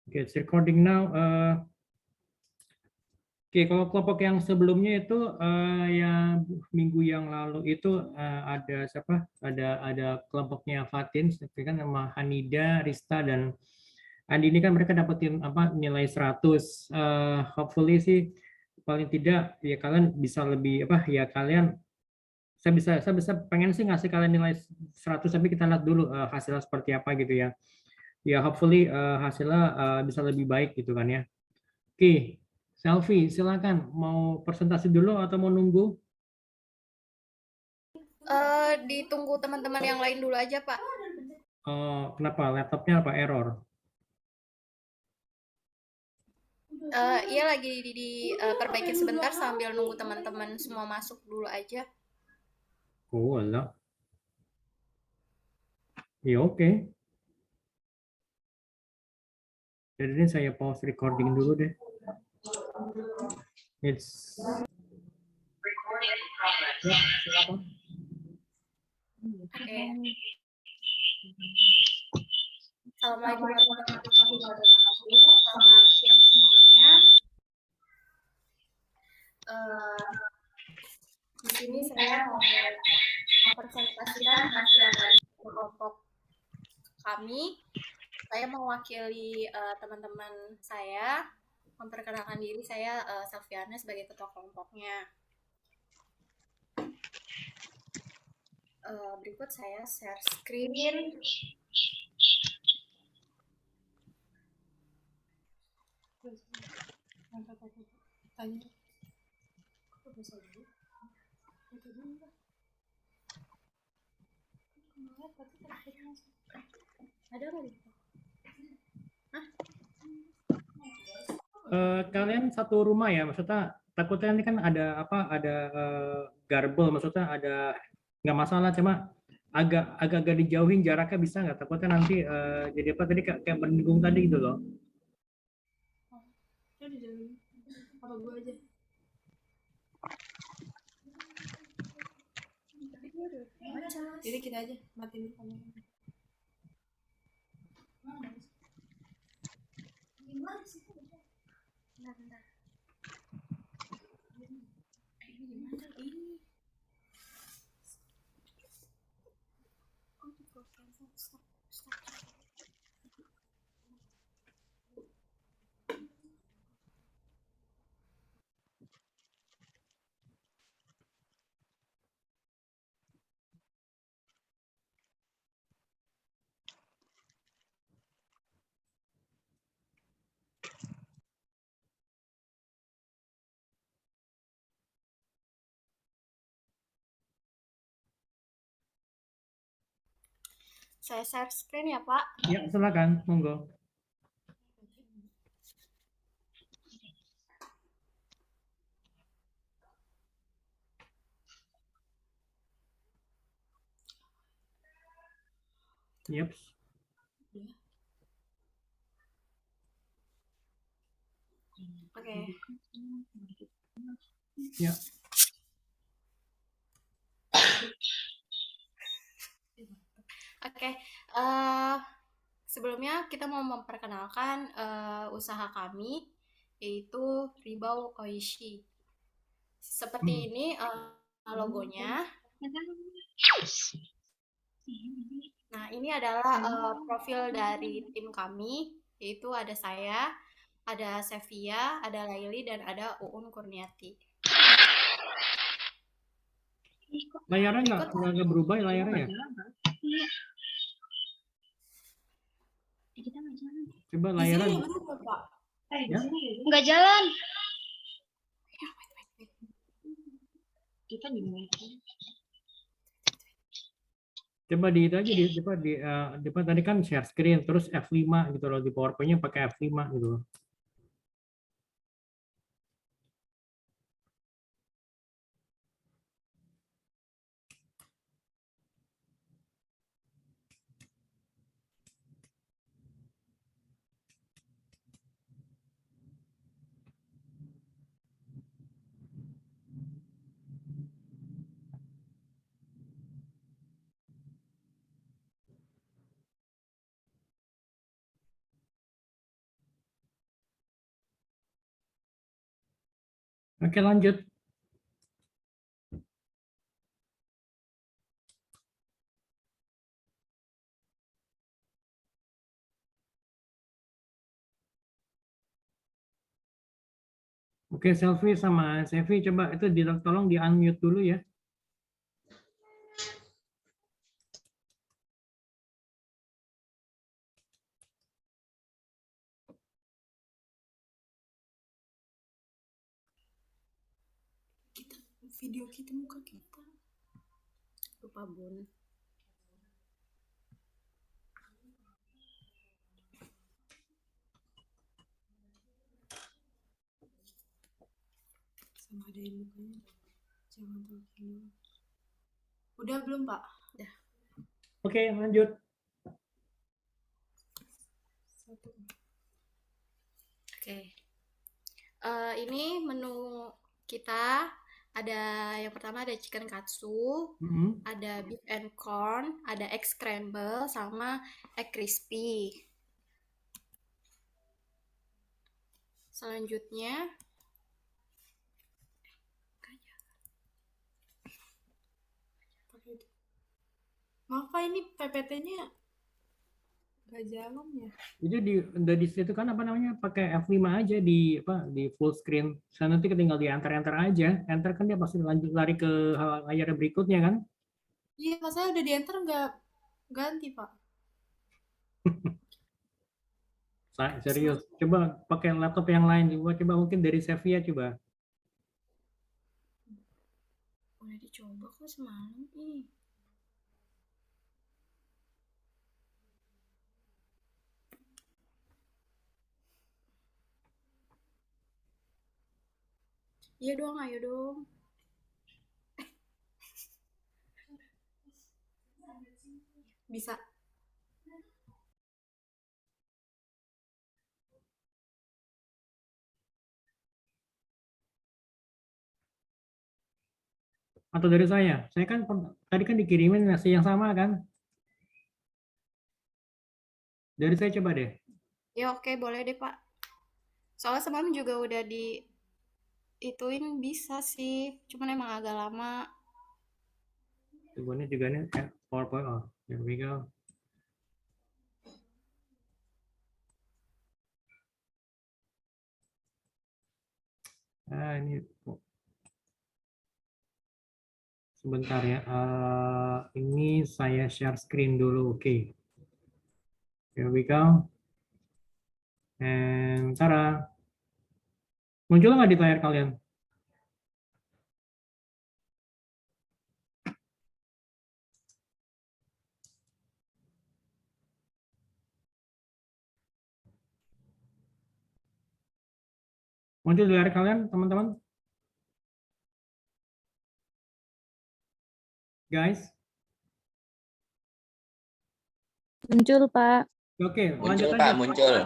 Okay, it's recording now. Oke, kalau kelompok yang sebelumnya itu yang minggu yang lalu itu ada siapa? Ada kelompoknya Fatin, kan nama Hanida, Rista dan Andi ini kan mereka dapetin apa nilai 100. Hopefully sih paling tidak ya kalian bisa lebih apa ya kalian saya bisa pengen sih ngasih kalian nilai 100 tapi kita lihat dulu hasilnya seperti apa gitu ya. Ya hopefully hasilnya bisa lebih baik gitu kan ya. Oke, Selfie, silakan. Mau presentasi dulu atau mau nunggu? Ditunggu teman-teman yang lain dulu aja, Pak. Kenapa? Laptopnya apa error? Iya lagi diperbaikin sebentar sambil nunggu teman-teman semua masuk dulu aja. Oh, alah. Ya oke. Jadi ini saya pause recording dulu deh. It's ya, silakan. Oke. Assalamualaikum warahmatullahi wabarakatuh. Selamat siang semuanya. Di sini saya mau mempresentasikan hasil dari kelompok kami. Saya mewakili teman-teman saya, memperkenalkan diri. Saya Selviana sebagai ketua kelompoknya. Berikut saya share screen. Ada nggak? Kalian satu rumah ya, maksudnya takutnya ini kan ada apa? Ada garbel, maksudnya ada nggak masalah, cuma agak dijauhin jaraknya bisa nggak? Takutnya nanti jadi apa tadi kayak mendukung tadi gitu loh. Apa gue aja? Jadi kita aja matiin kameranya. Bentar. Ini. Stop. Saya share screen ya, Pak. Ya, silakan, monggo. Yep. Oke. Ya. Oke. Sebelumnya kita mau memperkenalkan usaha kami, yaitu Ribau Oishi. Seperti ini logonya. Nah, ini adalah profil dari tim kami, yaitu ada saya, ada Sevia, ada Laili, dan ada Uun Kurniati. Layarnya nggak berubah layarnya ya? Coba layarnya. Ya? Nggak jalan. Coba di itu aja di depan tadi kan share screen terus F5 gitu loh di PowerPoint-nya pakai F5 gitu loh. Oke, lanjut. Oke, Selfie sama Sevi, coba itu tolong di unmute dulu ya. Video kita, muka kita. Lupa Bun. Sama ada yang mukanya. Jangan begini. Udah belum, Pak? Udah. Oke, lanjut. Oke. Ini menu kita ada yang pertama ada chicken katsu, ada beef and corn, ada egg scramble, sama egg crispy. Selanjutnya maaf Pak, ini PPT-nya nggak jalan ya. Itu udah di situ kan apa namanya, pakai F5 aja di full screen. Saya nanti tinggal di enter aja. Enter kan dia pasti lanjut lari ke layar berikutnya kan? Iya, Pak, saya udah di enter nggak ganti, Pak. Serius. Coba pakai laptop yang lain. Coba mungkin dari Sevia coba. Udah dicoba kok semalam nih. Iya dong, ayo dong. Bisa. Atau dari saya? Saya kan tadi kan dikirimin nasi yang sama kan? Dari saya coba deh. Ya oke, boleh deh Pak. Soalnya semalam juga udah di ituin bisa sih, cuman emang agak lama. Sebenarnya juga nih PowerPoint. Oh, here we go. Ini sebentar ya. Ini saya share screen dulu. Oke. Here we go. And Tara. Muncul nggak di layar kalian? Muncul di layar kalian, teman-teman? Guys? Muncul, Pak. Oke, Muncul, lanjut Pak, aja. muncul.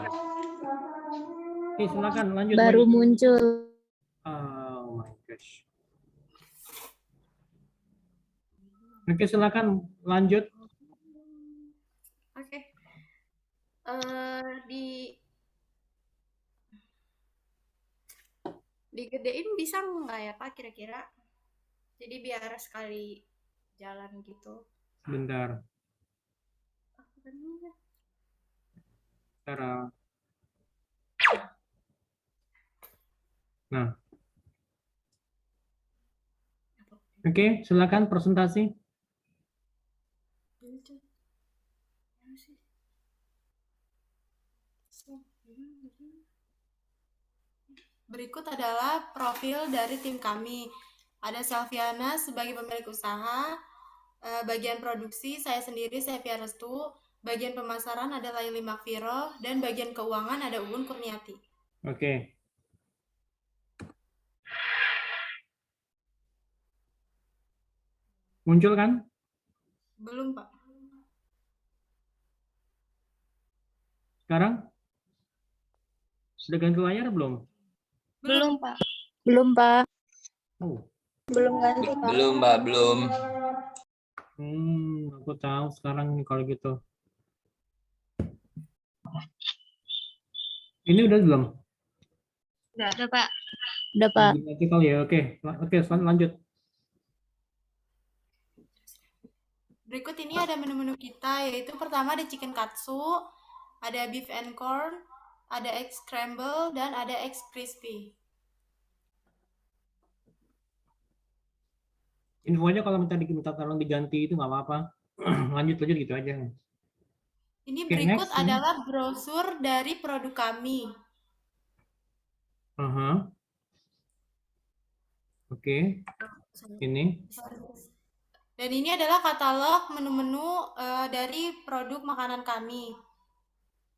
Oke, silakan lanjut. Baru muncul. Oh my gosh. Oke, silakan lanjut. Oke. Digedein bisa nggak ya Pak kira-kira? Jadi biar sekali jalan gitu. Sebentar. Tara. Nah. Oke, silakan presentasi. Berikut adalah profil dari tim kami. Ada Selviana sebagai pemilik usaha, bagian produksi saya sendiri, Sevia Restu, bagian pemasaran ada Laili Makfiro, dan bagian keuangan ada Uun Kurniati. Oke. Muncul kan? Belum, Pak. Sekarang? Sudah ganti layar belum? Belum, Pak. Belum, Pak. Oh. Belum ganti, Pak. Belum, Mbak, belum. Aku tahu sekarang nih kalau gitu. Ini udah belum? Udah ada, Pak. Udah, Pak. Vertikal ya, oke. Oke, lanjut. Berikut ini ada menu-menu kita, yaitu pertama ada chicken katsu, ada beef and corn, ada egg scramble, dan ada egg crispy. Infonya kalau minta tolong diganti itu nggak apa-apa. Lanjut gitu aja. Ini Oke, berikut next. adalah brosur dari produk kami. Oke, ini. Dan ini adalah katalog menu-menu dari produk makanan kami.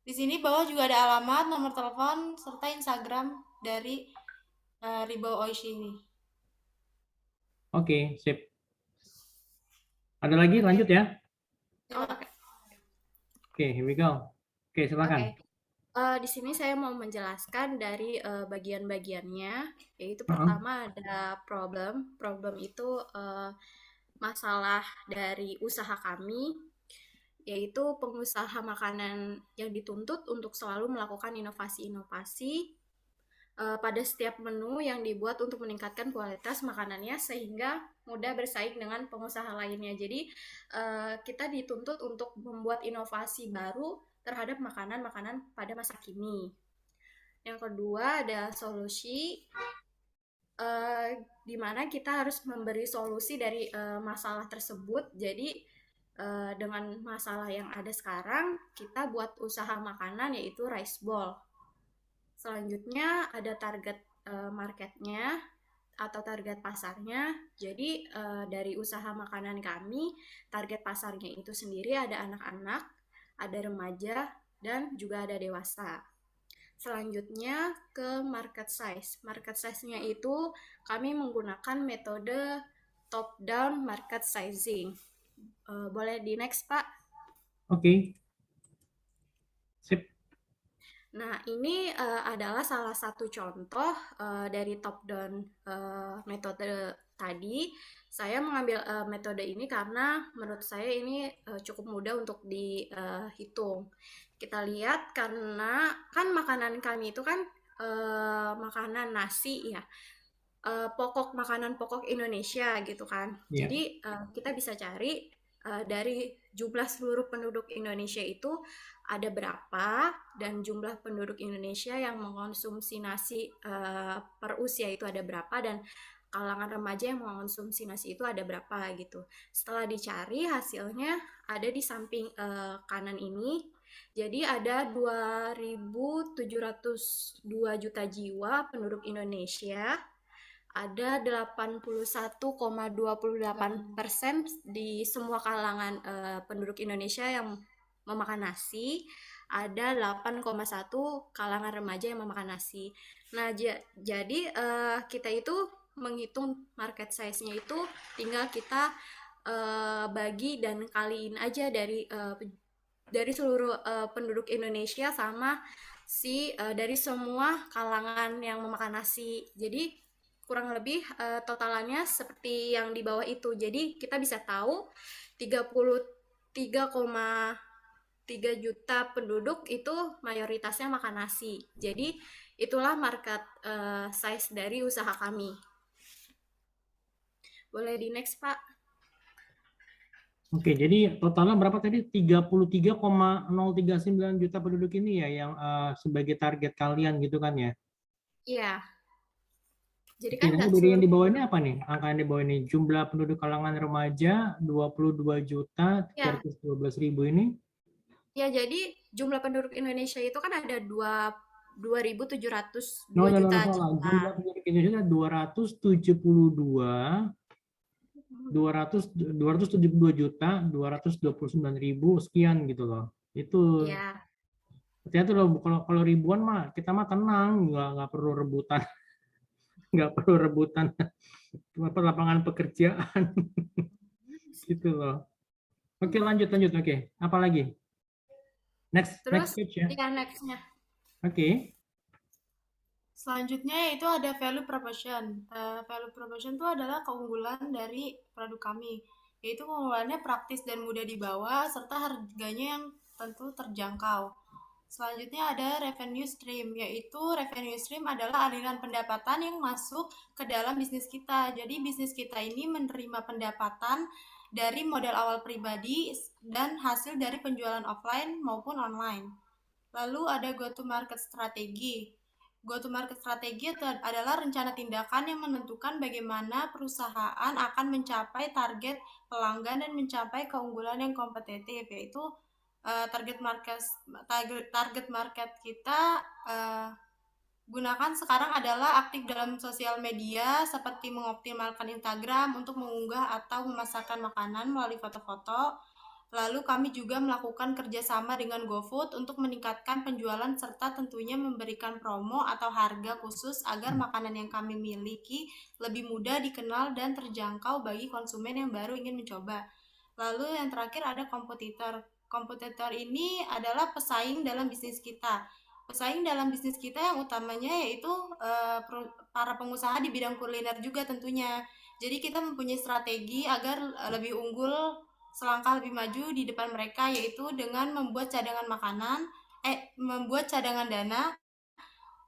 Di sini bawah juga ada alamat, nomor telepon, serta Instagram dari Ribau Oishi ini. Oke, sip. Ada lagi? Lanjut ya. Oke, here we go. Oke, silakan. Di sini saya mau menjelaskan dari bagian-bagiannya, yaitu pertama ada problem. Problem itu masalah dari usaha kami, yaitu pengusaha makanan yang dituntut untuk selalu melakukan inovasi-inovasi pada setiap menu yang dibuat untuk meningkatkan kualitas makanannya sehingga mudah bersaing dengan pengusaha lainnya. Jadi kita dituntut untuk membuat inovasi baru terhadap makanan-makanan pada masa kini. Yang kedua ada solusi, di mana kita harus memberi solusi dari masalah tersebut. Jadi dengan masalah yang ada sekarang, kita buat usaha makanan yaitu rice ball. Selanjutnya ada target marketnya atau target pasarnya. Jadi dari usaha makanan kami, target pasarnya itu sendiri ada anak-anak, ada remaja, dan juga ada dewasa. Selanjutnya ke market size. Market size-nya itu kami menggunakan metode top-down market sizing. Boleh di next, Pak? Oke. Sip. Nah, ini adalah salah satu contoh dari top-down metode tadi. Saya mengambil metode ini karena menurut saya ini cukup mudah untuk dihitung. Kita lihat karena kan makanan kami itu kan makanan nasi ya, makanan pokok Indonesia gitu kan. Yeah. Jadi kita bisa cari dari jumlah seluruh penduduk Indonesia itu ada berapa dan jumlah penduduk Indonesia yang mengkonsumsi nasi per usia itu ada berapa dan kalangan remaja yang mengkonsumsi nasi itu ada berapa gitu. Setelah dicari hasilnya ada di samping kanan ini. Jadi ada 2.702 juta jiwa penduduk Indonesia. Ada 81,28% di semua kalangan penduduk Indonesia yang memakan nasi, ada 8,1 kalangan remaja yang memakan nasi. Nah, jadi kita itu menghitung market size-nya itu tinggal kita bagi dan kaliin aja dari seluruh penduduk Indonesia sama dari semua kalangan yang memakan nasi. Jadi kurang lebih totalannya seperti yang di bawah itu. Jadi kita bisa tahu 33,3 juta penduduk itu mayoritasnya makan nasi. Jadi itulah market size dari usaha kami. Boleh di next, Pak? Oke, jadi totalnya berapa tadi? 33,039 juta penduduk ini ya yang sebagai target kalian gitu kan ya? Iya. Jadi kan yang di bawah ini apa nih? Angka yang di bawah ini jumlah penduduk kalangan remaja 22.312.000 ini. Ya, jadi jumlah penduduk Indonesia itu kan ada 2.702 juta. Jumlah penduduk Indonesia 272 juta 229.000 sekian gitu loh. Itu ya. Ternyata loh kalau ribuan mah kita mah tenang, nggak perlu rebutan. Nggak perlu rebutan lapangan pekerjaan gitu loh. Oke, lanjut. Oke, apa lagi? Next page ya. Next-nya. Oke. Selanjutnya yaitu ada value proposition. Value proposition itu adalah keunggulan dari produk kami, yaitu keunggulannya praktis dan mudah dibawa serta harganya yang tentu terjangkau. Selanjutnya ada revenue stream, yaitu revenue stream adalah aliran pendapatan yang masuk ke dalam bisnis kita. Jadi bisnis kita ini menerima pendapatan dari modal awal pribadi dan hasil dari penjualan offline maupun online. Lalu ada go to market strategi. Go to market strategi adalah rencana tindakan yang menentukan bagaimana perusahaan akan mencapai target pelanggan dan mencapai keunggulan yang kompetitif, yaitu target market kita gunakan sekarang adalah aktif dalam sosial media seperti mengoptimalkan Instagram untuk mengunggah atau memasarkan makanan melalui foto-foto. Lalu kami juga melakukan kerjasama dengan GoFood untuk meningkatkan penjualan serta tentunya memberikan promo atau harga khusus agar makanan yang kami miliki lebih mudah dikenal dan terjangkau bagi konsumen yang baru ingin mencoba. Lalu yang terakhir ada kompetitor. Kompetitor ini adalah pesaing dalam bisnis kita. Pesaing dalam bisnis kita yang utamanya yaitu para pengusaha di bidang kuliner juga tentunya. Jadi kita mempunyai strategi agar lebih unggul, selangkah lebih maju di depan mereka, yaitu dengan membuat cadangan dana,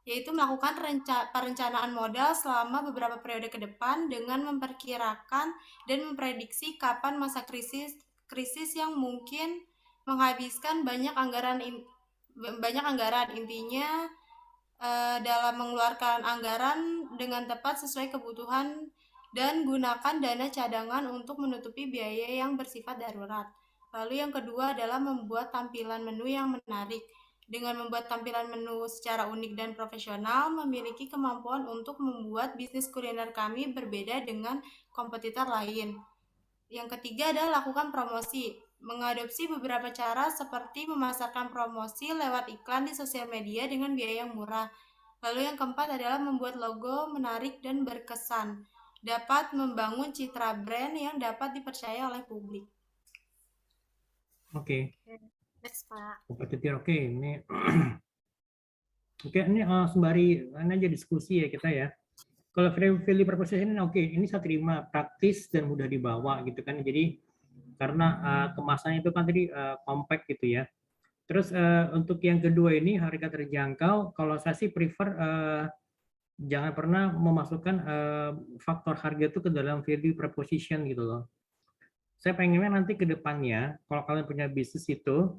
yaitu melakukan perencanaan modal selama beberapa periode ke depan dengan memperkirakan dan memprediksi kapan masa krisis yang mungkin menghabiskan banyak anggaran. Intinya dalam mengeluarkan anggaran dengan tepat sesuai kebutuhan dan gunakan dana cadangan untuk menutupi biaya yang bersifat darurat. Lalu yang kedua adalah membuat tampilan menu yang menarik. Dengan membuat tampilan menu secara unik dan profesional, memiliki kemampuan untuk membuat bisnis kuliner kami berbeda dengan kompetitor lain. Yang ketiga adalah lakukan promosi. Mengadopsi beberapa cara seperti memasarkan promosi lewat iklan di sosial media dengan biaya yang murah. Lalu yang keempat adalah membuat logo menarik dan berkesan. Dapat membangun citra brand yang dapat dipercaya oleh publik. Oke. Next, Pak. Kompetitor, oke. Ini oke, ini sembari ini aja diskusi ya kita ya. Kalau value proposition oke, ini saya terima, praktis dan mudah dibawa gitu kan. Jadi karena kemasannya itu kan tadi compact gitu ya. Terus untuk yang kedua ini harga terjangkau, kalau saya sih prefer jangan pernah memasukkan faktor harga itu ke dalam value proposition gitu loh. Saya pengennya nanti ke depannya, kalau kalian punya bisnis itu,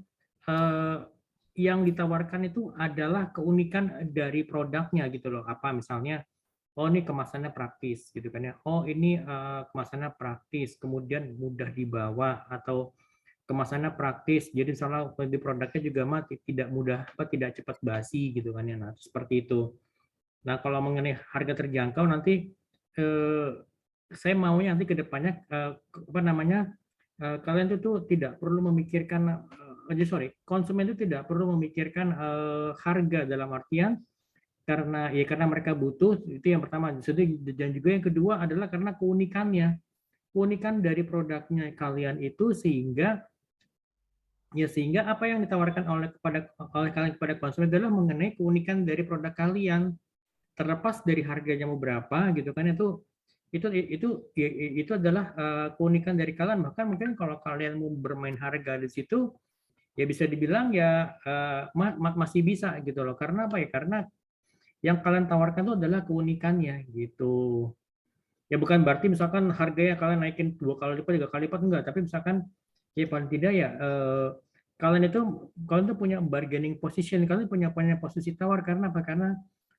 yang ditawarkan itu adalah keunikan dari produknya gitu loh. Apa misalnya, oh ini kemasannya praktis gitu kan ya. Oh ini kemasannya praktis, kemudian mudah dibawa, atau kemasannya praktis. Jadi misalnya di produknya juga tidak mudah tidak cepat basi gitu kan ya. Nah, seperti itu. Nah, kalau mengenai harga terjangkau nanti saya maunya nanti ke depannya kalian itu tidak perlu memikirkan konsumen itu tidak perlu memikirkan harga dalam artian karena mereka butuh, itu yang pertama. Dan juga yang kedua adalah karena keunikan dari produknya kalian itu sehingga apa yang ditawarkan oleh kalian kepada konsumen adalah mengenai keunikan dari produk kalian, terlepas dari harganya mau berapa gitu kan. Itu adalah keunikan dari kalian. Bahkan mungkin kalau kalian mau bermain harga di situ ya bisa dibilang ya masih bisa gitu loh. Karena apa ya? Karena yang kalian tawarkan itu adalah keunikannya gitu. Ya bukan berarti misalkan harganya kalian naikin 2 kali lipat, 3 kali lipat, enggak. Tapi misalkan ya paling tidak ya kalian tuh punya bargaining position, kalian punya posisi tawar. Karena apa? Karena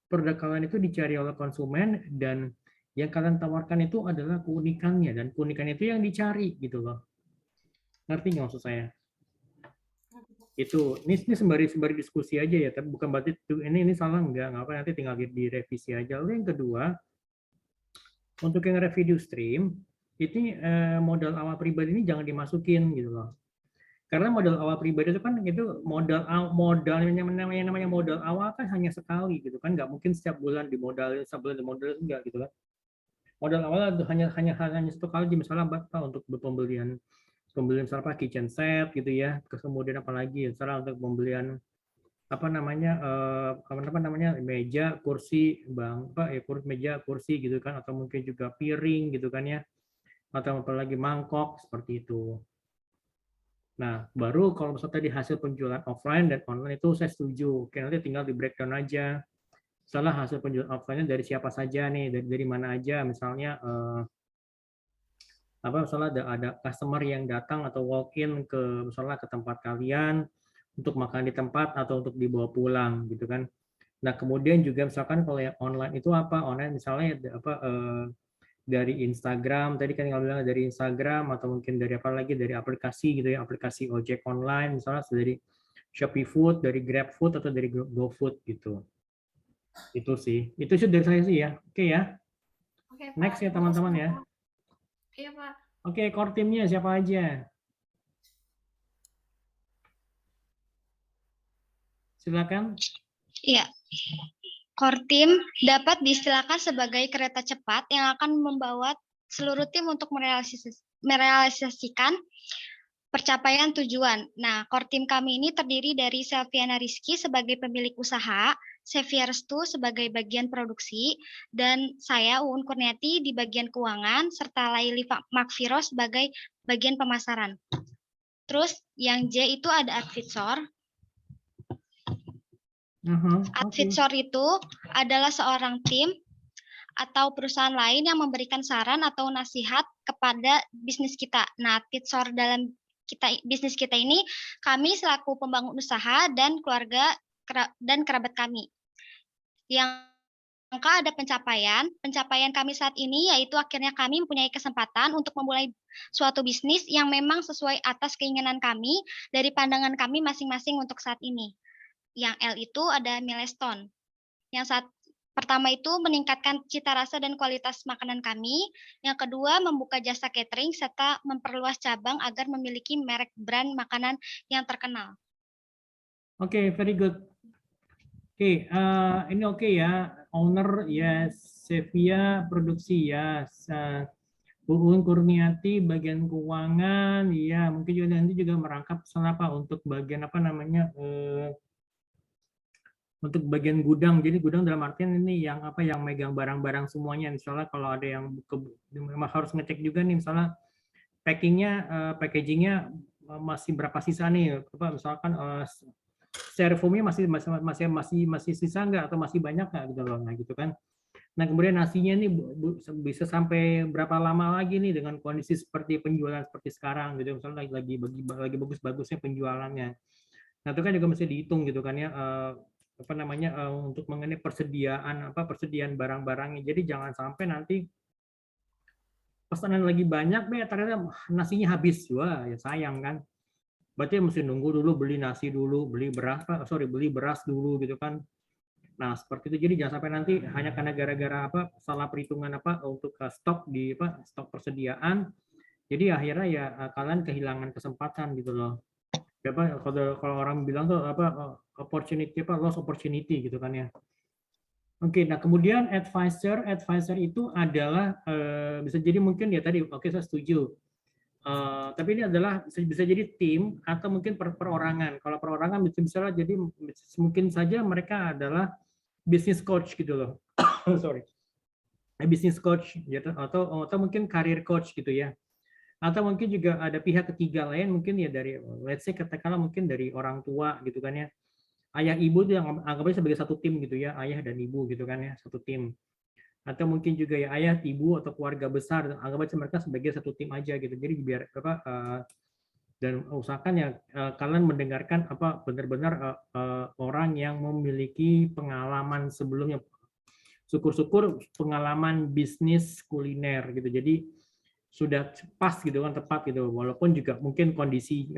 produk kalian itu dicari oleh konsumen dan yang kalian tawarkan itu adalah keunikannya, dan keunikannya itu yang dicari gitu loh. Ngerti nggak maksud saya? Itu ini sembari diskusi aja ya, tapi bukan berarti ini salah, enggak apa, nanti tinggal direvisi aja. Lalu yang kedua, untuk yang revenue stream ini modal awal pribadi ini jangan dimasukin gitu loh. Karena modal awal pribadi itu kan modal yang namanya modal awal kan hanya sekali gitu kan, nggak mungkin setiap bulan dimodalin enggak gitu kan. Modal awal itu hanya satu kali, misalnya untuk pembelian misalnya kitchen set gitu ya, kemudian apalagi misalnya untuk pembelian meja, kursi, meja, kursi gitu kan, atau mungkin juga piring gitu kan ya, atau apalagi mangkok seperti itu. Nah, baru kalau misalnya tadi hasil penjualan offline dan online itu saya setuju. Oke, nanti tinggal di breakdown aja. Misalnya hasil penjualan offline-nya dari siapa saja nih, dari mana aja. Misalnya misalnya ada customer yang datang atau walk in misalnya ke tempat kalian untuk makan di tempat atau untuk dibawa pulang gitu kan. Nah, kemudian juga misalkan kalau yang online itu apa? Online misalnya dari Instagram, tadi kan kalau bilang dari Instagram atau mungkin dari apa lagi, dari aplikasi gitu ya, aplikasi ojek online misalnya dari Shopee Food, dari Grab Food atau dari GoFood gitu. Itu sih. Itu sih dari saya sih ya. Oke ya. Oke, Pak. Next ya teman-teman ya. Iya, Pak. Oke, core timnya siapa aja? Silakan. Iya. Core team dapat diistilahkan sebagai kereta cepat yang akan membawa seluruh tim untuk merealisasikan percapaian tujuan. Nah, core team kami ini terdiri dari Selviana Rizky sebagai pemilik usaha, Sevia Restu sebagai bagian produksi, dan saya Uun Kurniati di bagian keuangan, serta Laili Makfiro sebagai bagian pemasaran. Terus yang J itu ada Advitsor. Advitsor itu adalah seorang tim atau perusahaan lain yang memberikan saran atau nasihat kepada bisnis kita. Nah, Advitsor dalam bisnis kita ini, kami selaku pembangun usaha dan keluarga dan kerabat kami. Yang ada pencapaian kami saat ini yaitu akhirnya kami mempunyai kesempatan untuk memulai suatu bisnis yang memang sesuai atas keinginan kami dari pandangan kami masing-masing untuk saat ini. Yang L itu ada milestone. Yang pertama itu meningkatkan cita rasa dan kualitas makanan kami. Yang kedua membuka jasa catering serta memperluas cabang agar memiliki merek brand makanan yang terkenal. Oke, very good. Oke, ini oke ya. Owner ya Sevia Produksi ya. Uun Kurniati bagian keuangan ya. Mungkin juga nanti juga merangkap apa untuk bagian apa namanya untuk bagian gudang. Jadi gudang dalam artian ini yang apa yang megang barang-barang semuanya. Misalnya kalau ada yang harus ngecek juga nih misalnya packagingnya masih berapa sisa nih, apa misalkan styrofoamnya masih sisa nggak atau masih banyak nggak gitu loh, nah gitu kan. Nah kemudian nasinya nih bisa sampai berapa lama lagi nih dengan kondisi seperti penjualan seperti sekarang gitu, misalnya lagi bagus-bagusnya penjualannya. Nah itu kan juga mesti dihitung gitu kan ya, apa namanya untuk mengenai persediaan barang-barangnya. Jadi jangan sampai nanti pesanan lagi banyak, ternyata nasinya habis, wah ya sayang kan. Berarti mesti nunggu dulu beli nasi dulu, beli beras dulu gitu kan. Nah seperti itu. Jadi jangan sampai nanti hanya karena gara-gara salah perhitungan untuk stok stok persediaan. Jadi akhirnya ya kalian kehilangan kesempatan gitu loh. Kalau orang bilang tuh loss opportunity gitu kan ya. Oke, nah kemudian advisor itu adalah bisa jadi mungkin ya tadi saya setuju. Tapi ini adalah bisa jadi tim atau mungkin perorangan. Kalau perorangan bisa jadi mungkin saja mereka adalah business coach gitu loh. Sorry. Business coach gitu, atau mungkin career coach gitu ya. Atau mungkin juga ada pihak ketiga lain mungkin ya dari let's say katakanlah mungkin dari orang tua gitu kan ya. Ayah ibu itu yang anggapnya sebagai satu tim gitu ya, ayah dan ibu gitu kan ya, satu tim. Atau mungkin juga ya ayah, ibu atau keluarga besar, anggap aja mereka sebagai satu tim aja gitu. Jadi biar dan usahakan ya kalian mendengarkan benar-benar orang yang memiliki pengalaman sebelumnya. Syukur-syukur pengalaman bisnis kuliner gitu. Jadi sudah pas gitu kan, tepat gitu. Walaupun juga mungkin kondisi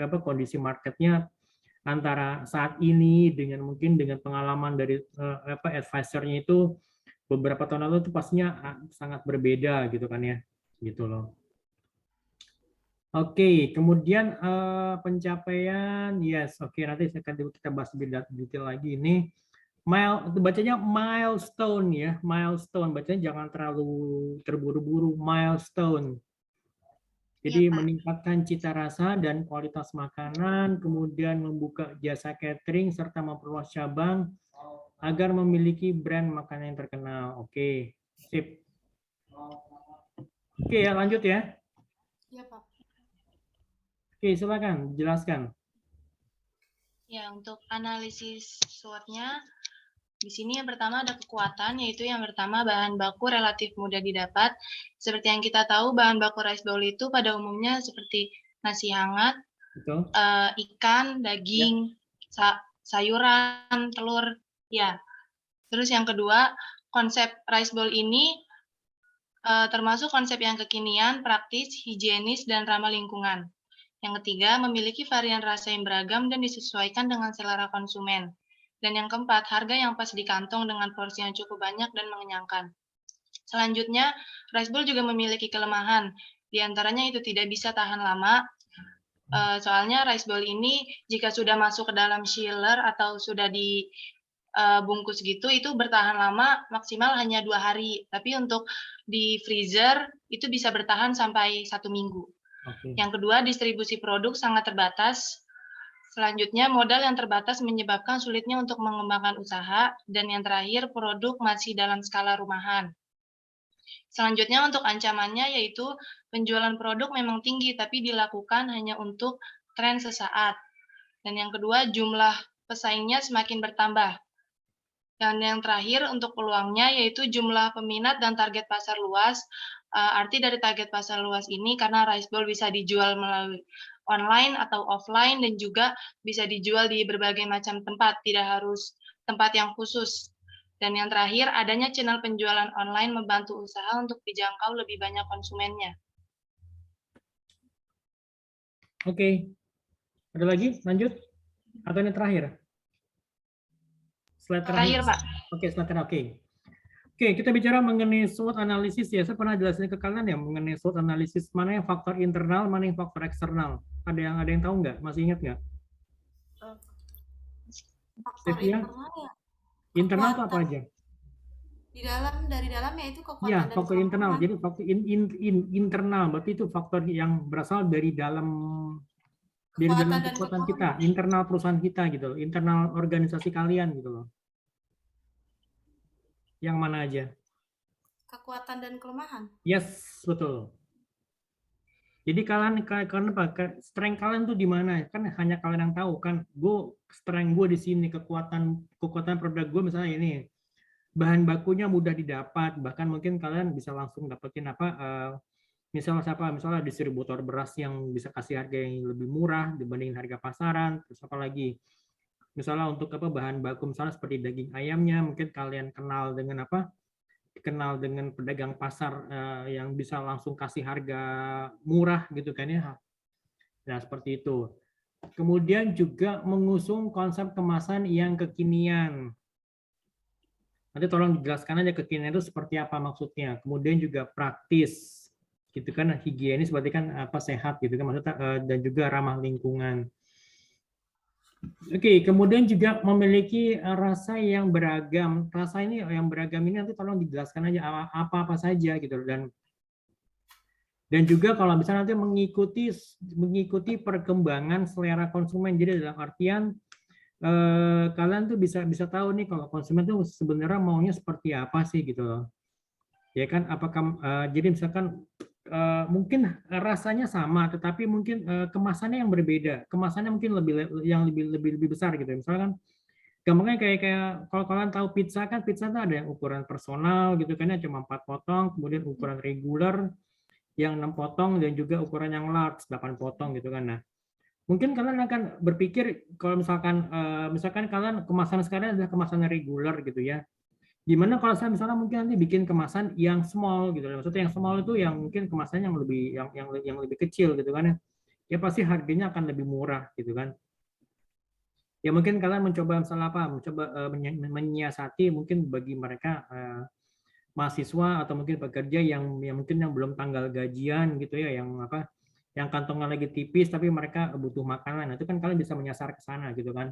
marketnya antara saat ini dengan pengalaman dari advisornya itu beberapa tahun lalu itu pastinya sangat berbeda gitu kan ya, gitu loh. Oke, kemudian pencapaian, yes, oke nanti kita bahas lebih detail lagi ini. Bacanya milestone ya, milestone. Bacanya jangan terlalu terburu-buru, milestone. Jadi meningkatkan cita rasa dan kualitas makanan, kemudian membuka jasa catering, serta memperluas cabang agar memiliki brand makanan yang terkenal. Oke, sip. Oke ya, lanjut ya. Iya, Pak. Oke, silakan jelaskan. Ya, untuk analisis SWOT-nya, di sini yang pertama ada kekuatan, yaitu yang pertama bahan baku relatif mudah didapat. Seperti yang kita tahu, bahan baku rice bowl itu pada umumnya seperti nasi hangat, Betul. Ikan, daging, sayuran, telur, ya. Terus yang kedua, konsep rice bowl ini termasuk konsep yang kekinian, praktis, higienis, dan ramah lingkungan. Yang ketiga, memiliki varian rasa yang beragam dan disesuaikan dengan selera konsumen. Dan yang keempat, harga yang pas di kantong dengan porsi yang cukup banyak dan mengenyangkan. Selanjutnya, rice bowl juga memiliki kelemahan. Di antaranya itu tidak bisa tahan lama. Soalnya rice bowl ini jika sudah masuk ke dalam chiller atau sudah dibungkus gitu, itu bertahan lama maksimal hanya 2 hari. Tapi untuk di freezer itu bisa bertahan sampai 1 minggu. Okay. Yang kedua, distribusi produk sangat terbatas. Selanjutnya, modal yang terbatas menyebabkan sulitnya untuk mengembangkan usaha. Dan yang terakhir, produk masih dalam skala rumahan. Selanjutnya, untuk ancamannya yaitu penjualan produk memang tinggi, tapi dilakukan hanya untuk tren sesaat. Dan yang kedua, jumlah pesaingnya semakin bertambah. Dan yang terakhir, untuk peluangnya yaitu jumlah peminat dan target pasar luas. Arti dari target pasar luas ini karena rice bowl bisa dijual melalui online atau offline dan juga bisa dijual di berbagai macam tempat, tidak harus tempat yang khusus. Dan yang terakhir, adanya channel penjualan online membantu usaha untuk dijangkau lebih banyak konsumennya. Oke. Ada lagi? Lanjut? Atau ini terakhir? Slide Terakhir, Pak. Oke, slide terakhir. Oke. Oke, kita bicara mengenai SWOT analisis ya. Saya pernah jelasin ke kalian ya mengenai SWOT analisis, mana yang faktor internal, mana yang faktor eksternal. Ada yang tahu nggak? Masih ingat nggak? Faktor internal ya. Internal itu apa aja? Dari dalamnya itu kekuatan ya, dan faktor internal. Jadi faktor internal berarti itu faktor yang berasal dari dalam kekuatan kita, internal perusahaan kita gitu, internal organisasi kalian gitu loh. Yang mana aja? Kekuatan dan kelemahan. Yes, betul. Jadi kalian apa? Strength kalian tuh di mana? Kan hanya kalian yang tahu kan. Strength gue di sini, kekuatan produk gue misalnya ini. Bahan bakunya mudah didapat, bahkan mungkin kalian bisa langsung dapetin misalnya distributor beras yang bisa kasih harga yang lebih murah dibandingin harga pasaran. Terus apa lagi? Misalnya untuk bahan baku misalnya seperti daging ayamnya, mungkin kalian kenal dengan pedagang pasar yang bisa langsung kasih harga murah gitu kan ya. Nah, seperti itu. Kemudian juga mengusung konsep kemasan yang kekinian. Nanti tolong dijelaskan aja kekinian itu seperti apa maksudnya. Kemudian juga praktis, gitu kan, higienis berarti kan sehat gitu kan maksudnya, dan juga ramah lingkungan. Oke, kemudian juga memiliki rasa yang beragam. Rasa ini yang beragam ini nanti tolong dijelaskan aja apa saja gitu dan juga kalau misalnya nanti mengikuti perkembangan selera konsumen. Jadi dalam artian kalian tuh bisa tahu nih kalau konsumen tuh sebenarnya maunya seperti apa sih gitu loh. Ya kan, apakah jadi misalkan mungkin rasanya sama, tetapi mungkin kemasannya yang berbeda. Kemasannya mungkin lebih besar gitu. Misalkan gampangnya kayak kalau kalian tahu pizza kan, pizza itu ada yang ukuran personal gitu kan ya, cuma 4 potong, kemudian ukuran regular yang 6 potong dan juga ukuran yang large 8 potong gitu kan. Nah, mungkin kalian akan berpikir kalau misalkan kalian kemasan sekarang adalah kemasan regular gitu ya. Gimana kalau saya misalnya mungkin nanti bikin kemasan yang small gitu. Maksudnya yang small itu yang mungkin kemasannya yang lebih kecil gitu kan ya. Ya pasti harganya akan lebih murah gitu kan. Ya mungkin kalian mencoba menyiasati mungkin bagi mereka mahasiswa atau mungkin pekerja yang mungkin yang belum tanggal gajian gitu ya, yang kantongnya lagi tipis tapi mereka butuh makanan. Itu kan kalian bisa menyasar ke sana gitu kan.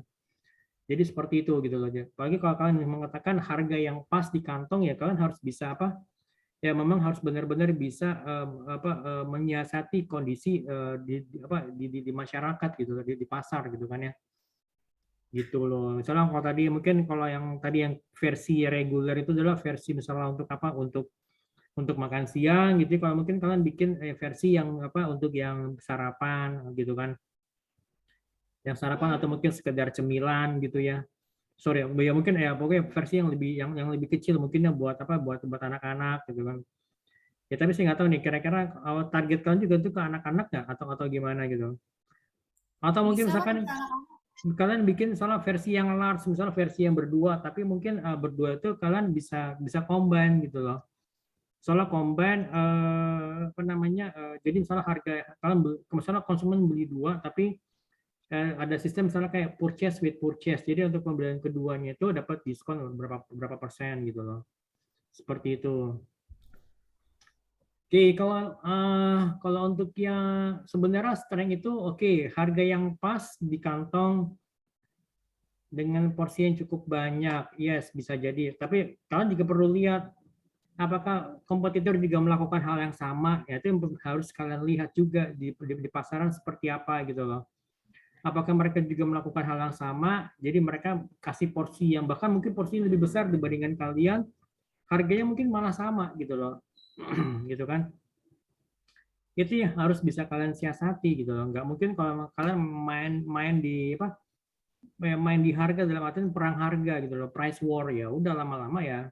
Jadi seperti itu gitu loh. Apalagi kalau kalian mengatakan harga yang pas di kantong ya kalian harus bisa ya memang harus benar-benar bisa menyiasati kondisi di masyarakat gitu, di pasar gitu kan ya. Gitu loh. Misalnya kalau tadi mungkin kalau yang versi reguler itu adalah versi misalnya untuk untuk makan siang gitu. Kalau mungkin kalian bikin versi yang apa untuk yang sarapan gitu kan. Yang sarapan atau mungkin sekedar cemilan gitu ya. Sorry, ya mungkin ya pokoknya versi yang lebih kecil mungkin yang buat apa buat anak-anak gitu kan. Ya tapi saya nggak tahu nih kira-kira target kalian juga itu ke anak-anak nggak atau gimana gitu. Atau mungkin Bisa, misalkan kalian bikin salah versi yang large, misalnya versi yang berdua, tapi mungkin berdua itu kalian bisa combine gitu loh. Soalnya combine apa namanya? Jadi misalnya harga kalian misalnya konsumen beli dua, tapi ada sistem misalnya kayak purchase with purchase. Jadi untuk pembelian keduanya itu dapat diskon berapa persen gitu loh. Seperti itu. Oke, kalau untuk yang sebenarnya strength itu oke, harga yang pas di kantong dengan porsi yang cukup banyak, yes bisa jadi. Tapi kalian juga perlu lihat apakah kompetitor juga melakukan hal yang sama, ya itu yang harus kalian lihat juga di pasaran seperti apa gitu loh. Apakah mereka juga melakukan hal yang sama, jadi mereka kasih porsi yang bahkan mungkin porsi lebih besar dibandingkan kalian, harganya mungkin malah sama gitu loh. Gitu kan. Itu ya harus bisa kalian siasati gitu loh. Nggak mungkin kalau kalian main di apa? Main di harga dalam artian perang harga gitu loh, price war ya. Udah lama-lama ya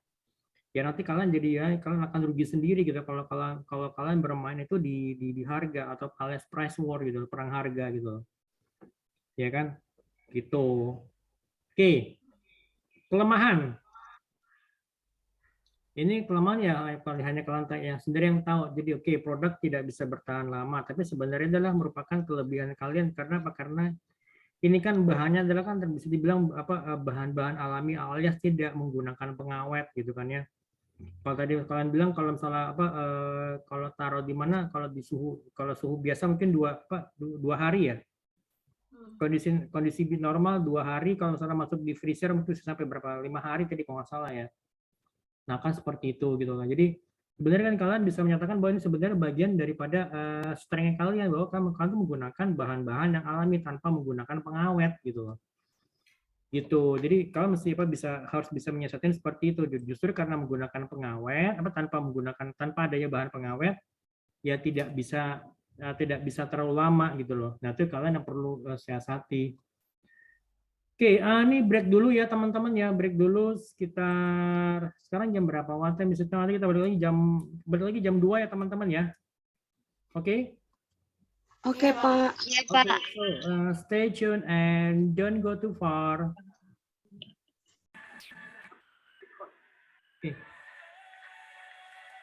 nanti kalian jadi ya kalian akan rugi sendiri gitu kalau kalian bermain itu di harga atau alias price war gitu, perang harga gitu. Ya kan? Gitu. Oke. Kelemahan. Ini kelemahan ya hanya kalian yang sendiri yang tahu. Jadi oke, produk tidak bisa bertahan lama, tapi sebenarnya adalah merupakan kelebihan kalian karena apa? Karena ini kan bahannya adalah kan bisa dibilang apa bahan-bahan alami alias tidak menggunakan pengawet gitu kan ya. Kalau tadi kalian bilang kalau misalnya apa kalau taruh di mana kalau suhu biasa mungkin dua hari ya. Kondisi normal 2 hari, kalau misalnya masuk di freezer mungkin sampai berapa 5 hari tadi kalau nggak salah ya. Nah kan seperti itu gitu kan. Jadi sebenarnya kan kalian bisa menyatakan bahwa ini sebenarnya bagian daripada strength kalian bahwa kalian menggunakan bahan-bahan yang alami tanpa menggunakan pengawet gitu loh. Gitu. Jadi kalian mesti harus bisa menyiasatkan seperti itu. Justru karena menggunakan pengawet tanpa adanya bahan pengawet ya tidak bisa terlalu lama gitu loh. Nah itu kalian yang perlu siasati. Oke, ini break dulu ya teman-teman ya, break dulu sekitar sekarang jam berapa? Waktu bisa nanti kita balik lagi jam 2 ya teman-teman ya. Oke? Oke, Pak. Iya, Pak. So, stay tuned and don't go too far. Okay.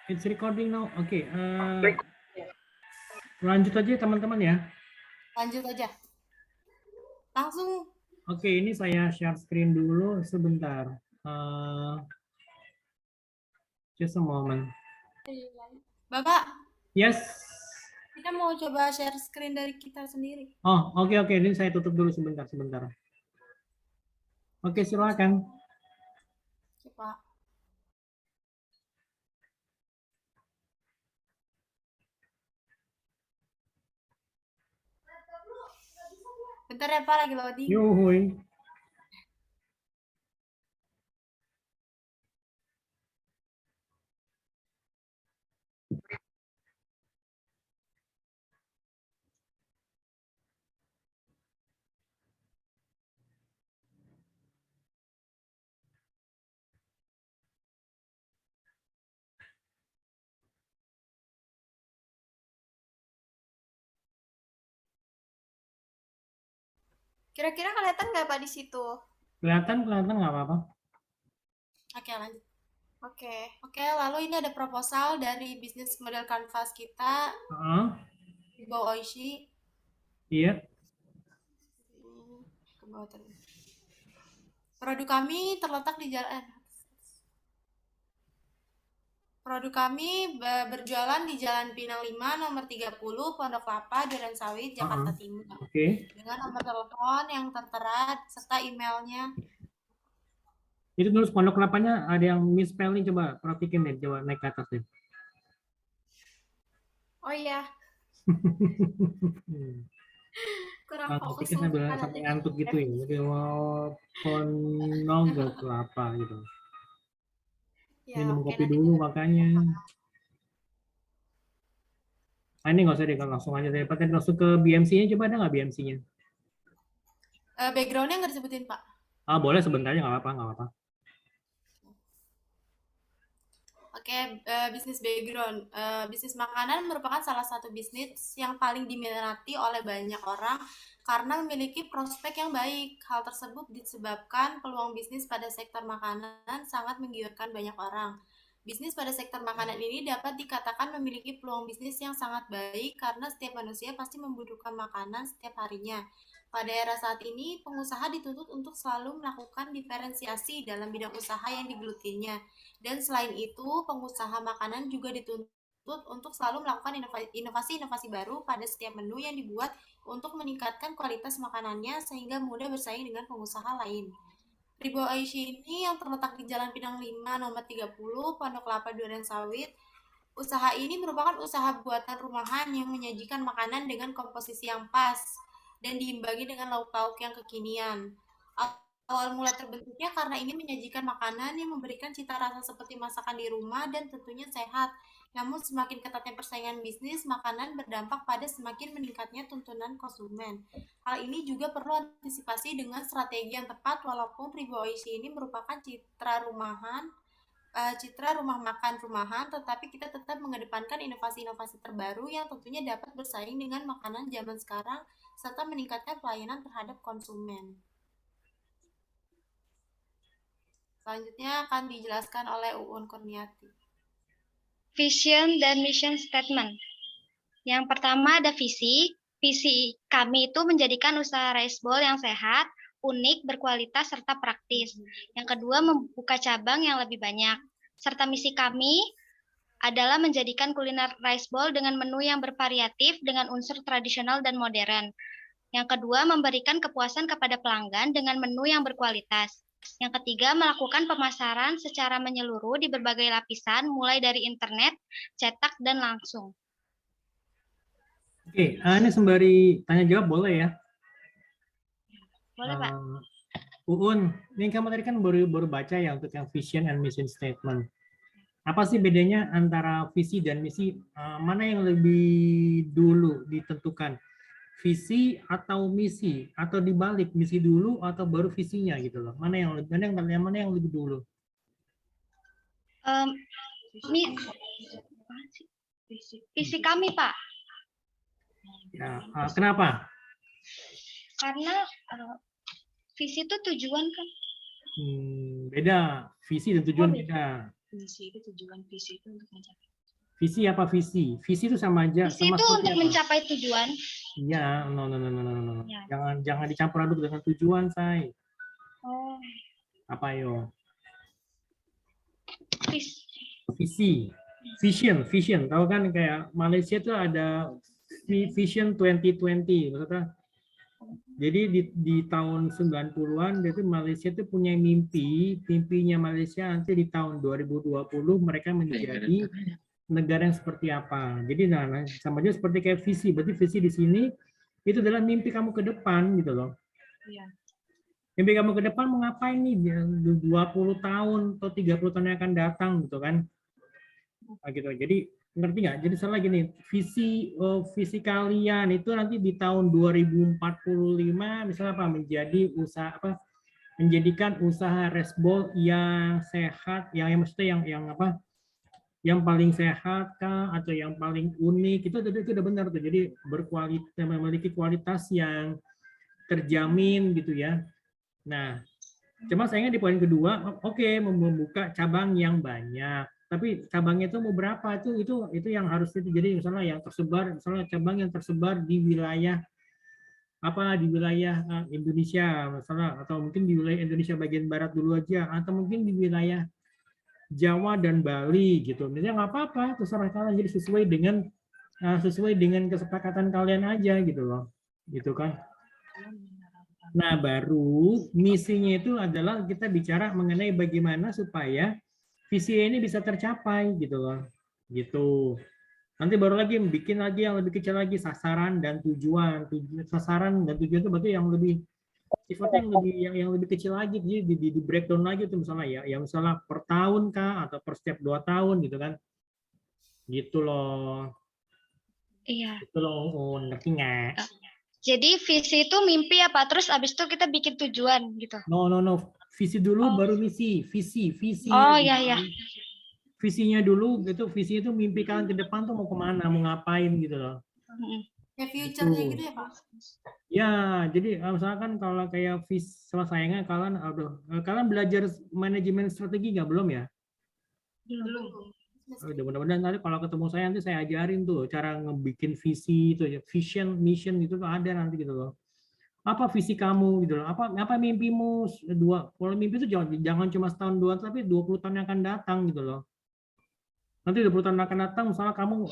It's recording now. Oke. Lanjut aja teman-teman ya. Lanjut aja. Langsung. Oke, ini saya share screen dulu sebentar. Just a moment. Bapak. Yes. Kita mau coba share screen dari kita sendiri. Oh, oke. Ini saya tutup dulu sebentar. Oke, silakan. Coba. Bentar ya Pak, lagi loading. Yuhui. Kira-kira kelihatan nggak Pak di situ? Kelihatan nggak apa-apa. Oke, lanjut. Oke, lalu ini ada proposal dari bisnis model canvas kita. Di bawah Oishi. Iya. Ke bawah terus. Produk kami terletak di jalan Produk kami berjualan di Jalan Pinang 5 nomor 30 Pondok Kelapa, Duren Sawit, Jakarta Timur. Oke. Dengan nomor telepon yang tertera serta emailnya. Itu tulis Pondok Kelapanya ada yang misspelling, coba perhatikan deh, coba naik ke atas deh. Oh iya. Kurang fokus sampai ngantuk gitu ya. Jadi Pondok Kelapa gitu. Ya, minum kopi dulu makanya. Ini nggak usah deh, langsung aja deh. Pakai langsung ke BMC-nya, coba ada nggak BMC-nya? Background-nya nggak disebutin, Pak. Boleh sebentar aja, nggak apa-apa, nggak apa-apa. Oke, bisnis background. Bisnis makanan merupakan salah satu bisnis yang paling diminati oleh banyak orang karena memiliki prospek yang baik. Hal tersebut disebabkan peluang bisnis pada sektor makanan sangat menggiurkan banyak orang. Bisnis pada sektor makanan ini dapat dikatakan memiliki peluang bisnis yang sangat baik karena setiap manusia pasti membutuhkan makanan setiap harinya. Pada era saat ini, pengusaha dituntut untuk selalu melakukan diferensiasi dalam bidang usaha yang digelutinya. Dan selain itu, pengusaha makanan juga dituntut untuk selalu melakukan inovasi-inovasi baru pada setiap menu yang dibuat untuk meningkatkan kualitas makanannya sehingga mudah bersaing dengan pengusaha lain. Ribo Aishi ini yang terletak di Jalan Pinang 5 nomor 30, Pondok Kelapa Durensawit. Usaha ini merupakan usaha buatan rumahan yang menyajikan makanan dengan komposisi yang pas dan diimbangi dengan lauk pauk yang kekinian. Awal mula terbentuknya karena ingin menyajikan makanan yang memberikan cita rasa seperti masakan di rumah dan tentunya sehat. Namun semakin ketatnya persaingan bisnis makanan berdampak pada semakin meningkatnya tuntunan konsumen. Hal ini juga perlu antisipasi dengan strategi yang tepat walaupun Ribo Oishi ini merupakan citra rumah makan rumahan, tetapi kita tetap mengedepankan inovasi-inovasi terbaru yang tentunya dapat bersaing dengan makanan zaman sekarang serta meningkatkan pelayanan terhadap konsumen. Selanjutnya akan dijelaskan oleh Uun Kurniati. Vision dan mission statement. Yang pertama ada visi. Visi kami itu menjadikan usaha rice bowl yang sehat, unik, berkualitas, serta praktis. Yang kedua, membuka cabang yang lebih banyak. Serta misi kami adalah menjadikan kuliner rice bowl dengan menu yang bervariatif dengan unsur tradisional dan modern. Yang kedua, memberikan kepuasan kepada pelanggan dengan menu yang berkualitas. Yang ketiga, melakukan pemasaran secara menyeluruh di berbagai lapisan, mulai dari internet, cetak, dan langsung. Oke, ini sembari tanya jawab boleh ya? Boleh, Pak. Uun, ini kamu tadi kan baru baca ya untuk yang vision and mission statement. Apa sih bedanya antara visi dan misi? Mana yang lebih dulu ditentukan? Visi atau misi? Atau dibalik misi dulu atau baru visinya gitu loh? Mana yang lebih dulu? Visi kami, Pak. Ya, kenapa? Karena visi itu tujuan kan? Beda. Visi dan tujuan beda. Visi itu tujuan, visi itu untuk mencapai. Visi apa visi? Visi itu sama aja. Visi itu untuk mencapai tujuan. Iya, no. Ya. Jangan dicampur aduk dengan tujuan, say. Oh. Apa yo? Visi. Vision. Tahu kan kayak Malaysia tuh ada Vision 2020, maksudnya. Jadi di tahun 90-an itu Malaysia tuh punya mimpinya Malaysia nanti di tahun 2020 mereka menjadi negara yang seperti apa. Jadi sama aja seperti kayak visi. Berarti visi di sini itu adalah mimpi kamu ke depan gitu loh. Iya. Mimpi kamu ke depan mau ngapain nih 20 tahun atau 30 tahun yang akan datang gitu kan. Gitu. Jadi ngerti nggak? Jadi salah gini, visi kalian itu nanti di tahun 2045 misalnya apa? Menjadikan usaha rice bowl yang sehat, yang maksudnya yang apa? Yang paling sehat kah atau yang paling unik itu udah benar tuh. Jadi berkualitas, memiliki kualitas yang terjamin gitu ya. Nah, cuma sayangnya di poin kedua, oke, membuka cabang yang banyak. Tapi cabangnya itu mau berapa itu yang harus itu. Jadi misalnya cabang yang tersebar di wilayah Indonesia misalnya, atau mungkin di wilayah Indonesia bagian barat dulu aja, atau mungkin di wilayah Jawa dan Bali gitu. Misalnya nggak apa-apa, terserah kalian. Jadi sesuai dengan kesepakatan kalian aja gitu loh, gitu kan. Nah, baru misinya itu adalah kita bicara mengenai bagaimana supaya visi ini bisa tercapai gitu loh. Gitu. Nanti baru lagi bikin lagi yang lebih kecil lagi, sasaran dan tujuan. Sasaran dan tujuan itu berarti yang lebih sifatnya yang lebih kecil lagi, jadi di breakdown lagi tuh misalnya ya misalnya per tahun kah atau per setiap 2 tahun gitu kan. Gitu loh. Iya. Itu loh, Un. Ngerti nggak? Jadi visi itu mimpi ya Pak, terus abis itu kita bikin tujuan gitu. No. Visi dulu Oh. baru misi. Visi. Oh iya. Visinya dulu gitu. Visi itu mimpi kalian ke depan tuh mau kemana, mau ngapain gitu loh. Kayak future-nya Gitu. gitu ya Pak? Ya, jadi misalkan kalau kayak sama sayangnya kalian belajar manajemen strategi nggak, belum ya? Belum. Mudah-mudahan nanti kalau ketemu saya nanti saya ajarin tuh cara ngebikin visi itu ya, vision, mission gitu tuh ada nanti gitu loh. Apa visi kamu gitu loh? Apa mimpimu kalau mimpi itu jangan cuma setahun dua, tapi 20 tahun yang akan datang gitu loh. Nanti 20 tahun akan datang, misalnya kamu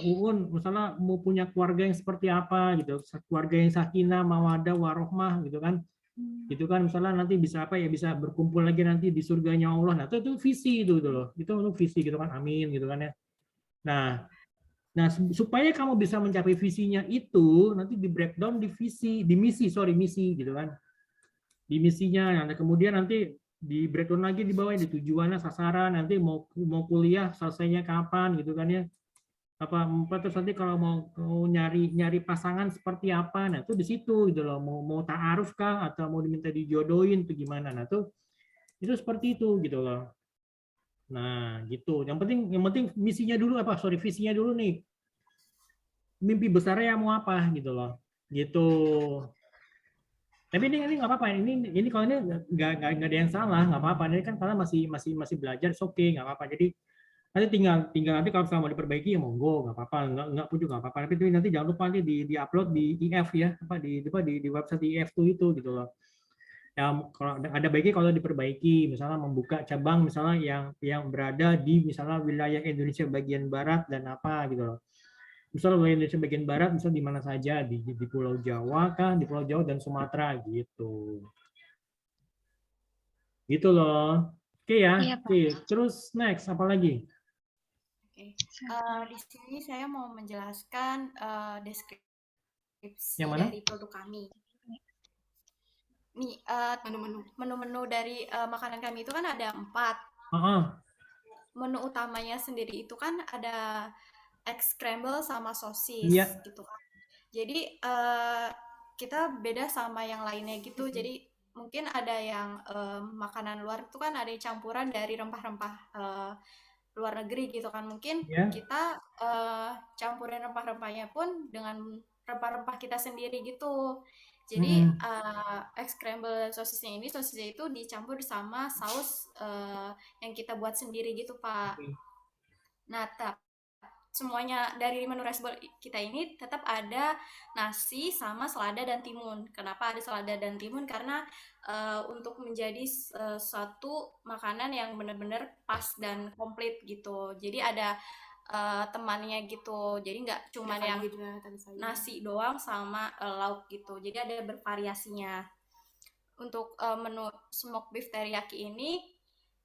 misalnya mau punya keluarga yang seperti apa gitu, keluarga yang sakinah, mawaddah, warohmah gitu kan. Gitu kan, misalnya nanti bisa bisa berkumpul lagi nanti di surganya Allah. Nah, itu visi itu loh. Itu visi gitu kan. Amin gitu kan ya. Nah, supaya kamu bisa mencapai visinya itu nanti di breakdown di misi gitu kan. Di misinya, nah, kemudian nanti di breakdown lagi di bawah, di tujuannya, sasaran, nanti mau kuliah selesainya kapan gitu kan ya. Terus nanti kalau mau nyari pasangan seperti apa, nah itu di situ gitu loh. Mau ta'aruf kah atau mau diminta dijodohin itu gimana, nah itu seperti itu gitu loh. Nah gitu, yang penting misinya dulu visinya dulu nih, mimpi besarnya mau apa gitu loh, gitu. Tapi ini nggak apa-apa, ini kalau ini nggak ada yang salah, nggak apa-apa, ini kan kalian masih belajar, oke, nggak apa-apa. Jadi nanti tinggal nanti kalau mau diperbaiki ya monggo, nggak apa-apa, nggak pun juga nggak apa-apa. Tapi nanti jangan lupa nanti di upload di IF ya, di website IF itu gitu loh. Ya, kalau ada baiknya kalau diperbaiki, misalnya membuka cabang misalnya yang berada di misalnya wilayah Indonesia bagian barat dan apa gitu loh. Misalnya wilayah Indonesia bagian barat, misalnya di mana saja, di Pulau Jawa kah, di Pulau Jawa dan Sumatera gitu. Gitu loh. Oke ya. Iya, Pak. Oke, terus next apa lagi? Oke. Di sini saya mau menjelaskan deskripsi Yang mana? dari produk kami. Nih, menu-menu dari makanan kami itu kan ada 4. Menu utamanya sendiri itu kan ada egg scramble sama sosis gitu kan. Jadi kita beda sama yang lainnya gitu. Jadi mungkin ada yang makanan luar itu kan ada campuran dari rempah-rempah luar negeri gitu kan. Mungkin kita campurin rempah-rempahnya pun dengan rempah-rempah kita sendiri gitu. Jadi egg scramble sosisnya itu dicampur sama saus yang kita buat sendiri gitu Pak. Nah, semuanya dari menu rice bowl kita ini tetap ada nasi sama selada dan timun. Kenapa ada selada dan timun? Karena untuk menjadi suatu makanan yang benar-benar pas dan komplit gitu. Jadi ada temannya gitu. Jadi nggak cuma yang nasi doang sama lauk gitu. Jadi ada bervariasinya. Untuk menu smoked beef teriyaki ini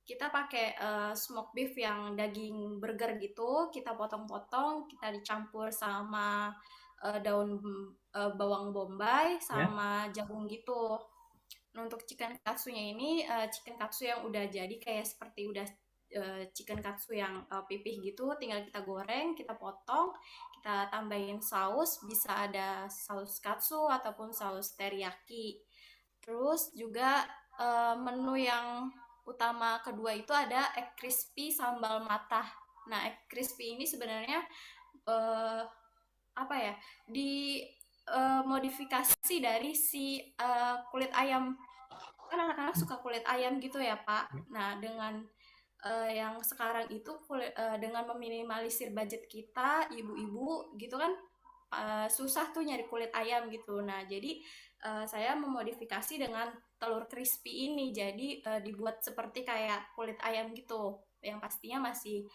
kita pakai smoked beef yang daging burger gitu, kita potong-potong, kita dicampur sama daun bawang bombay sama jagung gitu. Nah, untuk chicken katsunya ini chicken katsu yang udah jadi kayak seperti udah chicken katsu yang pipih gitu, tinggal kita goreng, kita potong, kita tambahin saus, bisa ada saus katsu ataupun saus teriyaki. Terus juga menu yang utama kedua itu ada egg crispy sambal matah. Nah, egg crispy ini sebenarnya modifikasi dari si kulit ayam. Kan anak-anak suka kulit ayam gitu ya Pak. Nah, dengan yang sekarang itu dengan meminimalisir budget kita, ibu-ibu gitu kan susah tuh nyari kulit ayam gitu. Nah, jadi saya memodifikasi dengan telur crispy ini. Jadi dibuat seperti kayak kulit ayam gitu, yang pastinya masih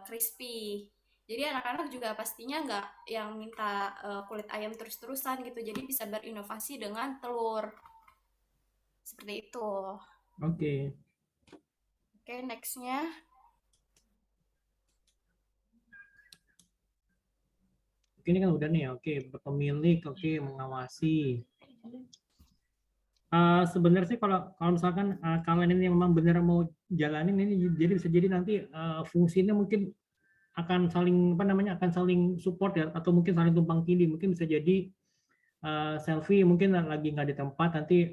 crispy. Jadi anak-anak juga pastinya nggak yang minta kulit ayam terus-terusan gitu. Jadi bisa berinovasi dengan telur. Seperti itu. Oke, next-nya. Ini kan udah nih, pemilik, mengawasi. Sebenarnya sih kalau misalkan kalian ini memang benar mau jalanin ini, jadi bisa jadi nanti fungsinya mungkin akan saling akan saling support ya, atau mungkin saling tumpang tindih. Mungkin bisa jadi Selfie mungkin lagi nggak di tempat, nanti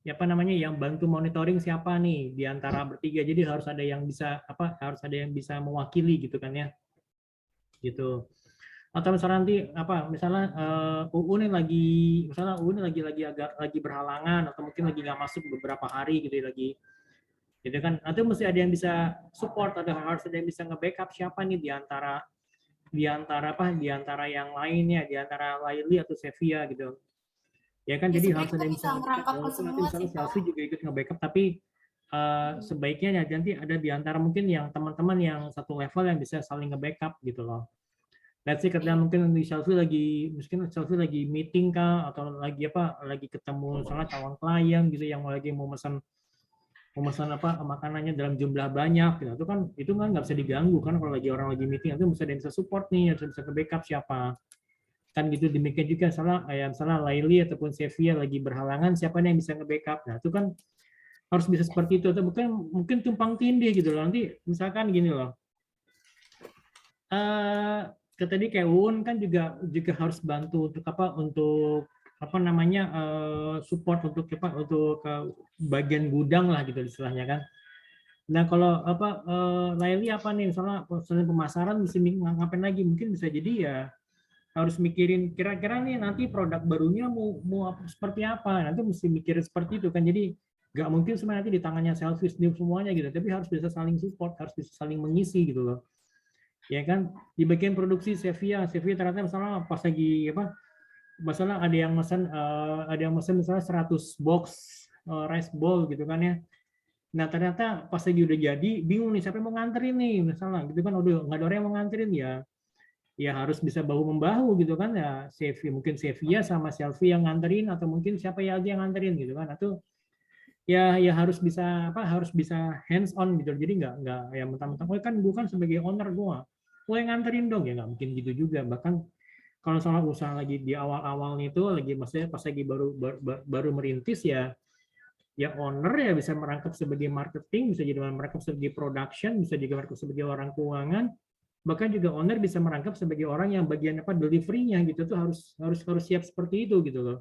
yang bantu monitoring siapa nih di antara bertiga, jadi harus ada yang bisa mewakili gitu kan ya, gitu. Atau misalnya nanti UU nih lagi berhalangan, atau mungkin lagi nggak masuk beberapa hari gitu lagi, gitu kan. Nanti mesti ada yang bisa support, harus ada yang bisa nge-backup siapa nih di antara yang lainnya, di antara Laili atau Sevia gitu. Ya kan, Ya, jadi sebenarnya harus ada kita yang bisa merangkapkan semua misalnya sih, Pak. Selfie juga ikut nge-backup, tapi sebaiknya nanti ada di antara mungkin yang teman-teman yang satu level yang bisa saling nge-backup gitu loh. Let's say ketika mungkin di Selfie lagi meeting kah, atau lagi ketemu misalnya calon klien gitu yang lagi mau pesan makanannya dalam jumlah banyak gitu. Itu kan nggak bisa diganggu kan, kalau lagi orang lagi meeting itu bisa ada yang bisa support nih, atau bisa ke-backup siapa. Kan gitu. Demikian juga misalnya Laili ataupun Sevia lagi berhalangan, siapa nih yang bisa nge-backup. Nah, itu kan harus bisa seperti itu, atau mungkin tumpang tindih gitu loh. Nanti misalkan gini loh, tadi kayak Uun kan juga harus bantu untuk support untuk bagian gudang lah gitu istilahnya kan. Nah, kalau Laili misalnya pemasaran mesti ngapain lagi, mungkin bisa jadi ya harus mikirin kira-kira nih nanti produk barunya mau seperti apa, nanti mesti mikirin seperti itu kan. Jadi nggak mungkin semuanya nanti di tangannya Selfie semuanya gitu, tapi harus bisa saling support, harus bisa saling mengisi gitu loh, ya kan. Di bagian produksi Sevia ternyata misalnya pas lagi masalah ada yang mesen misalnya 100 box rice bowl gitu kan ya. Nah, ternyata pas lagi udah jadi bingung nih siapa yang mau nganterin nih misalnya gitu kan, udah nggak ada orang yang mau nganterin, ya harus bisa bahu membahu gitu kan ya. Mungkin Sevia sama Selfie yang nganterin, atau mungkin siapa ya aja yang nganterin gitu kan, atau ya harus bisa hands on gitu. Jadi nggak ya mentang-mentang kan bukan sebagai owner gue yang nganterin dong, ya nggak mungkin gitu juga. Bahkan kalau soal usaha lagi di awal-awalnya itu maksudnya pas lagi baru merintis ya owner ya bisa merangkap sebagai marketing, bisa jadi merangkap sebagai production, bisa juga merangkap sebagai orang keuangan, bahkan juga owner bisa merangkap sebagai orang yang bagian delivery-nya gitu. Tuh harus siap seperti itu gitu loh,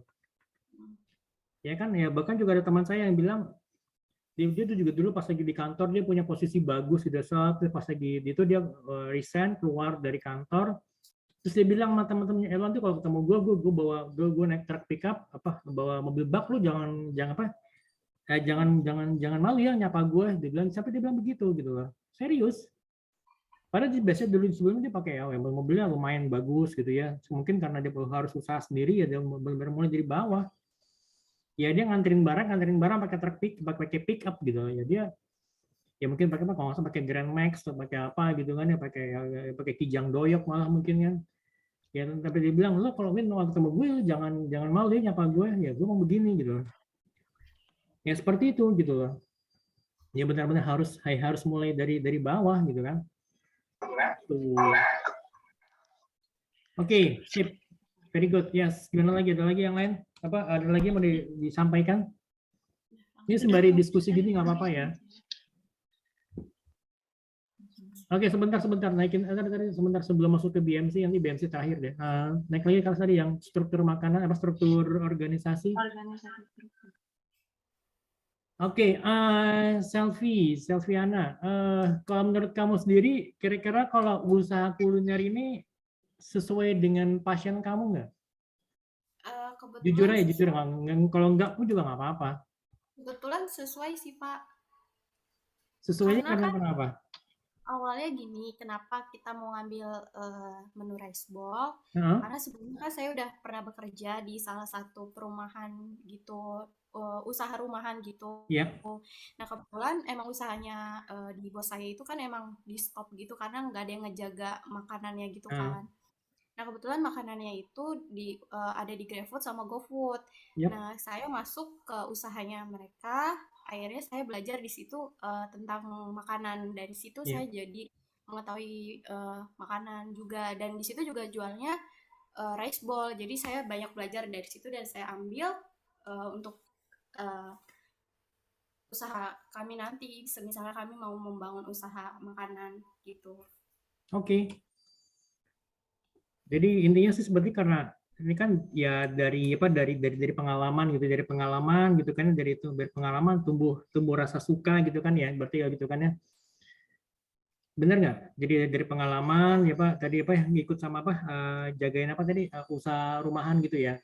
ya kan ya. Bahkan juga ada teman saya yang bilang dia tuh juga dulu pas lagi di kantor dia punya posisi bagus di desa, pas lagi itu dia resign keluar dari kantor, terus dia bilang sama teman-temannya, nanti kalau ketemu gue naik truk pickup bawa mobil bak, lu jangan malu ya nyapa gue. Dia bilang, siapa dia bilang begitu gitu loh, serius. Padahal biasanya dulu sebelumnya dia pakai mobilnya lumayan bagus gitu ya. Mungkin karena dia harus usaha sendiri ya, dia benar-benar mulai dari bawah. Ya dia nganterin barang pakai truk pakai pick up gitu ya. Dia ya mungkin pakai kalau nggak pakai Grand Max atau pakai apa gitu kan ya, pakai Kijang Doyok malah mungkin kan. Ya tapi dia bilang, lo kalau mau ketemu gue jangan malu ya nyapa gue, ya gue mau begini gitu. Ya seperti itu gitu loh. Ya benar-benar harus mulai dari bawah gitu kan. Oke, sip. Very good. Yes. Gimana lagi? Ada lagi yang lain? Ada lagi yang mau disampaikan? Ini sembari diskusi gini nggak apa-apa ya. Oke, sebentar naikin tadi sebentar sebelum masuk ke BMC, nanti BMC terakhir deh. Naik lagi kalau tadi yang struktur makanan struktur organisasi. Oke, Selviana, kalau menurut kamu sendiri, kira-kira kalau usaha kuliner ini sesuai dengan passion kamu nggak? Jujur aja, jujur. Kalau enggak pun juga nggak apa-apa. Kebetulan sesuai sih, Pak. Sesuainya karena kenapa? Awalnya gini, kenapa kita mau ngambil menu rice bowl? Karena sebelumnya kan saya udah pernah bekerja di salah satu perumahan gitu, usaha rumahan gitu. Yeah. Nah kebetulan emang usahanya di bos saya itu kan emang di stop gitu karena nggak ada yang ngejaga makanannya gitu kan. Nah kebetulan makanannya itu ada di GrabFood sama GoFood. Yep. Nah saya masuk ke usahanya mereka. Akhirnya saya belajar di situ tentang makanan. Dari situ saya jadi mengetahui makanan juga, dan di situ juga jualnya rice bowl. Jadi saya banyak belajar dari situ dan saya ambil untuk usaha kami nanti. Misalnya kami mau membangun usaha makanan gitu. Oke. Jadi intinya sih seperti karena ini kan ya dari apa dari pengalaman gitu kan dari pengalaman tumbuh rasa suka gitu kan ya berarti ya gitu kan ya. Benar nggak? Jadi dari pengalaman ya Pak tadi apa yang ikut sama apa jagain apa tadi usaha rumahan gitu ya.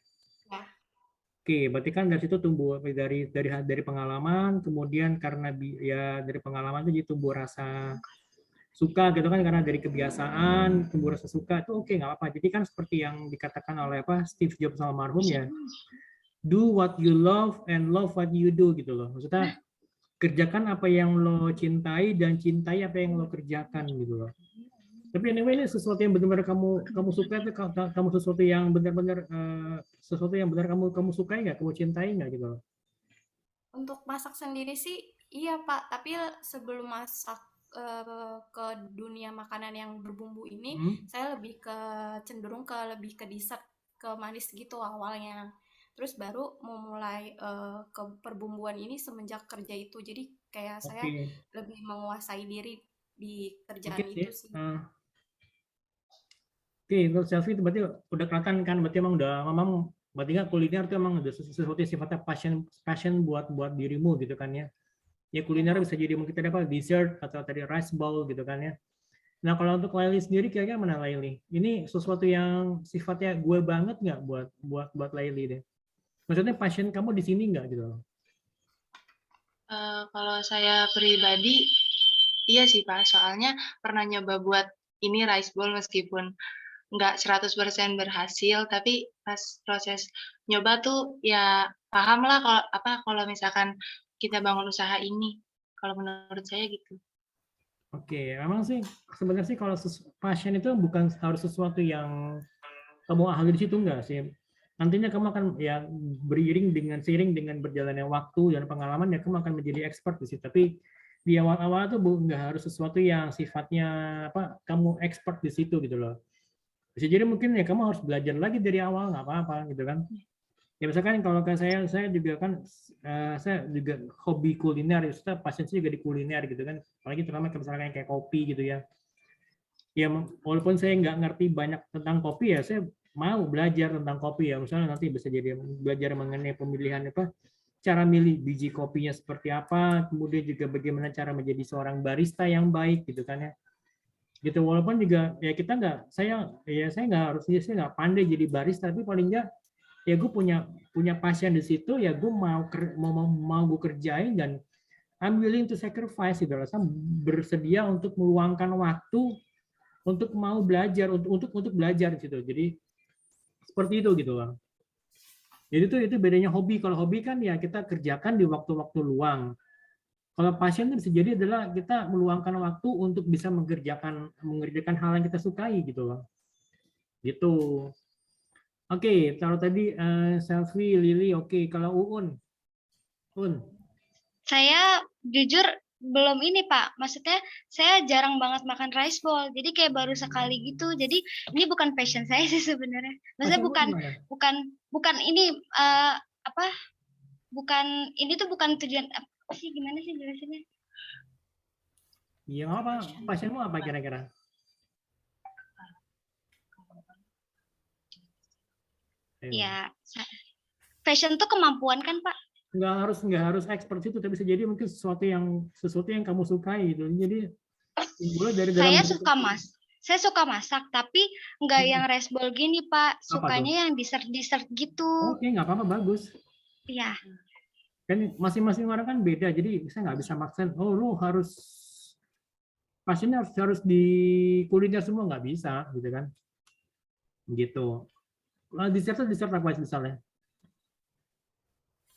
Ya. Oke, berarti kan dari situ tumbuh dari pengalaman kemudian karena ya dari pengalaman itu jadi tumbuh rasa suka gitu kan karena dari kebiasaan tumbuh rasa suka itu oke nggak apa-apa. Jadi kan seperti yang dikatakan oleh apa Steve Jobs almarhum ya, do what you love and love what you do gitu loh. Maksudnya kerjakan apa yang lo cintai dan cintai apa yang lo kerjakan gitu loh. Tapi anyway ini sesuatu yang benar-benar kamu suka itu kamu sesuatu yang benar-benar kamu sukai nggak, kamu cintai nggak gitu loh. Untuk masak sendiri sih iya Pak, tapi sebelum masak ke dunia makanan yang berbumbu ini, saya lebih cenderung lebih ke dessert, ke manis gitu awalnya. Terus baru memulai ke perbumbuan ini semenjak kerja itu. Jadi kayak saya lebih menguasai diri di kerjaan itu sih. Oke, untuk selfie itu berarti udah kelihatan kan, berarti emang berarti nggak kuliner itu emang udah sesuatu yang sifatnya passion buat dirimu gitu kan ya. Ya kuliner bisa jadi mungkin tadi apa dessert atau tadi rice bowl gitu kan ya. Nah kalau untuk Laili sendiri kira-kira mana Laili? Ini sesuatu yang sifatnya gue banget nggak buat Laili deh? Maksudnya passion kamu di sini nggak gitu loh? Kalau saya pribadi, iya sih Pak. Soalnya pernah nyoba buat ini rice bowl meskipun nggak 100% berhasil, tapi pas proses nyoba tuh ya paham lah kalau misalkan kita bangun usaha ini. Kalau menurut saya gitu. Oke, memang sih sebenarnya sih kalau passion itu bukan harus sesuatu yang kamu ahli di situ enggak sih. Nantinya kamu akan ya seiring dengan berjalannya waktu dan pengalaman ya kamu akan menjadi expert di situ. Tapi di awal-awal tuh nggak harus sesuatu yang sifatnya apa kamu expert di situ gitu loh. Bisa jadi mungkin ya kamu harus belajar lagi dari awal nggak apa-apa gitu kan. Ya misalkan kalau ke saya juga kan saya juga hobi kuliner, ya passion saya juga di kuliner gitu kan. Apalagi terutama misalkan kayak kopi gitu ya. Ya walaupun saya nggak ngerti banyak tentang kopi ya saya mau belajar tentang kopi ya. Misalnya nanti bisa jadi belajar mengenai pemilihan apa cara milih biji kopinya seperti apa, kemudian juga bagaimana cara menjadi seorang barista yang baik gitu kan ya. Gitu walaupun juga ya kita saya nggak pandai jadi barista tapi paling nggak ya gue punya passion di situ ya gue mau gue kerjain dan I'm willing to sacrifice gitu loh. Saya bersedia untuk meluangkan waktu untuk mau belajar untuk belajar gitu. Jadi seperti itu gitu loh. Jadi itu bedanya hobi. Kalau hobi kan ya kita kerjakan di waktu-waktu luang. Kalau passion itu bisa jadi adalah kita meluangkan waktu untuk bisa mengerjakan hal yang kita sukai gitu loh. Gitu. Oke, kalau tadi Selfie, Lili, oke. Kalau Uun? Saya jujur belum ini Pak. Maksudnya saya jarang banget makan rice bowl. Jadi kayak baru sekali gitu. Jadi ini bukan passion saya sih sebenarnya. Maksudnya bukan ini ini tuh bukan tujuan apa sih, gimana sih jelasinnya? Iya, apa? Passionmu apa kira-kira? Ya, passion tuh kemampuan kan Pak? Nggak harus expert itu, tapi bisa jadi mungkin sesuatu yang kamu sukai gitu. Jadi dari saya suka masak, tapi nggak yang rice bowl gini Pak. Sukanya yang dessert gitu. Oke, nggak apa-apa, bagus. Iya. Kan masing-masing orang kan beda, jadi saya nggak bisa maksain. Oh, lu harus passionnya harus di kuliner semua, nggak bisa, gitu kan? Gitu. Dessert apa misalnya?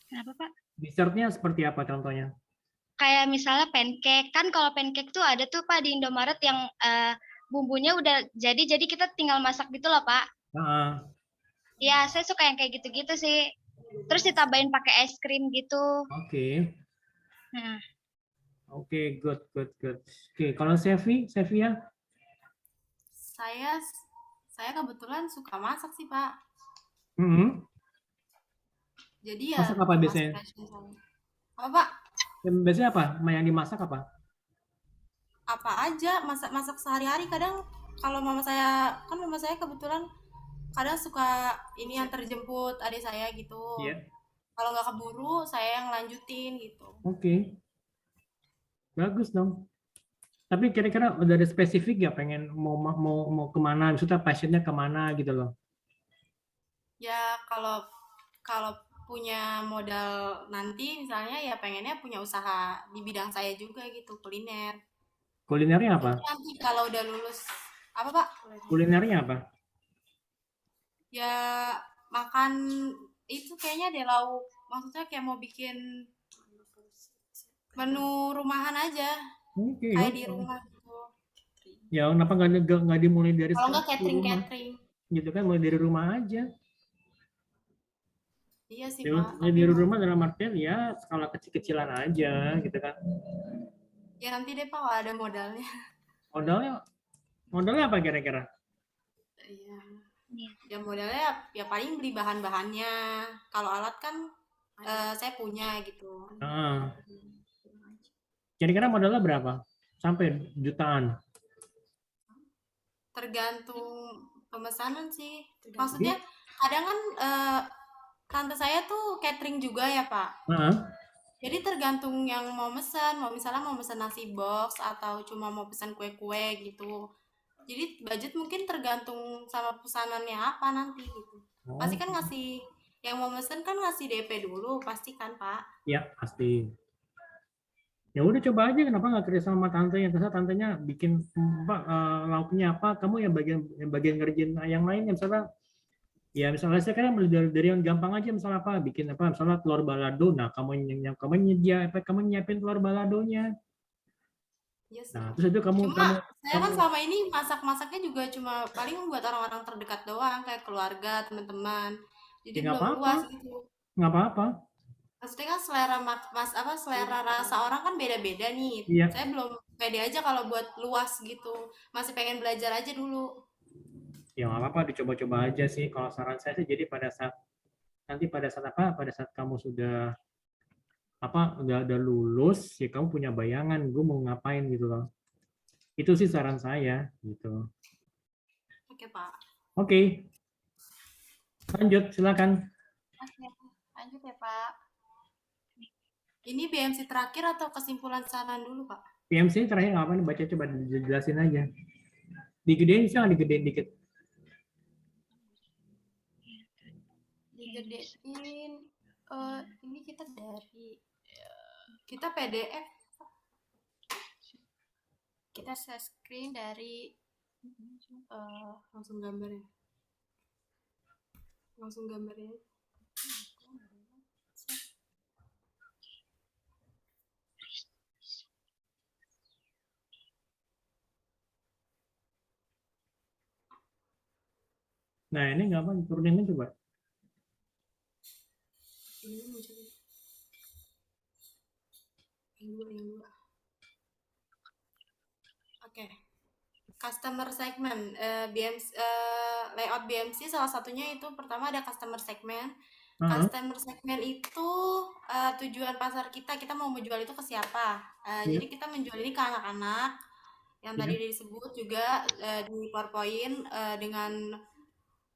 Kenapa Pak? Dessertnya seperti apa contohnya? Kayak misalnya pancake. Kan kalau pancake tuh ada tuh Pak di Indomaret yang bumbunya udah jadi kita tinggal masak gitu loh Pak. Ya, saya suka yang kayak gitu-gitu sih. Terus ditambahin pakai es krim gitu. Oke. Nah. Oke, good. Oke, kalau Sevia? Saya kebetulan suka masak sih Pak. Jadi ya. Masak apa biasanya? Apa Pak? Biasanya apa? Yang dimasak apa? Apa aja, masak sehari-hari kadang kalau mama saya kebetulan kadang suka ini yang terjemput adik saya gitu. Iya. Kalau nggak keburu, saya yang lanjutin gitu. Oke. Bagus dong. Tapi kira-kira udah ada spesifik nggak pengen mau kemana? Maksudnya passionnya kemana gitu loh? Ya kalau punya modal nanti misalnya ya pengennya punya usaha di bidang saya juga gitu, kuliner. Kulinernya Tapi apa? nanti kalau udah lulus apa Pak? Kulinernya apa? Ya makan itu kayaknya deh lauk. Maksudnya kayak mau bikin menu rumahan aja, Oke, kayak di oke. rumah gitu. Ya, kenapa nggak dimulai dari Kalau sekarang nggak di rumah? catering. Gitu kan, mulai dari rumah aja. Iya sih Ya, Pak, mulai tapi dari rumah dalam artian ya skala kecil-kecilan aja gitu kan. ya nanti deh Pak kalau ada modalnya. Modalnya modalnya apa kira-kira? Iya. Iya. Ya modalnya ya paling beli bahan-bahannya. Kalau alat kan saya punya gitu. Nah, kira-kira modalnya berapa? Sampai jutaan. Tergantung pemesanan sih. Maksudnya kadang kan tante saya tuh catering juga ya Pak. Heeh. Jadi tergantung yang mau pesan, misalnya mau pesan nasi box atau cuma mau pesan kue-kue gitu. Jadi budget mungkin tergantung sama pesanannya apa nanti gitu. Pasti kan ngasih yang mau pesen kan ngasih DP dulu pasti kan Pak. Ya, pasti. Ya udah coba aja, kenapa nggak kerja sama tantenya? Terus tantenya bikin apa, lauknya apa, kamu yang bagian ngerjain yang lainnya. Misalnya saya kan dari yang gampang aja, misalnya apa, bikin apa, misalnya telur balado. Nah, kamu nyiapin telur baladonya. Iya sih. Nah, terus itu Cuma saya kan selama ini masak-masaknya juga cuma paling buat orang-orang terdekat doang kayak keluarga, teman-teman. Jadi ya nggak belum apa-apa, luas gitu. nggak apa-apa. Maksudnya kan selera rasa orang kan beda-beda nih. Iya. Saya belum pede aja kalau buat luas gitu. Masih pengen belajar aja dulu. Ya nggak apa-apa, dicoba-coba aja sih. Kalau saran saya sih, jadi pada saat kamu sudah udah lulus, ya kamu punya bayangan, gue mau ngapain gitu loh. Itu sih saran saya gitu. Oke Pak. Oke. Lanjut, silakan. Oke, lanjut ya Pak. Ini BMC terakhir atau kesimpulan saran dulu Pak? PMC terakhir ngapain? Baca, coba dijelasin aja. Digedein, jangan digedein dikit. Digedein. Ini kita PDF. Kita share screen dari langsung gambarnya. Nah, ini nggak apa, turunin coba. Ini muncul. Yang dua. Oke. Customer segment, layout BMC salah satunya itu pertama ada customer segment. Customer segment itu tujuan pasar kita mau menjual itu ke siapa. Jadi kita menjual ini ke anak-anak yang tadi disebut juga di PowerPoint dengan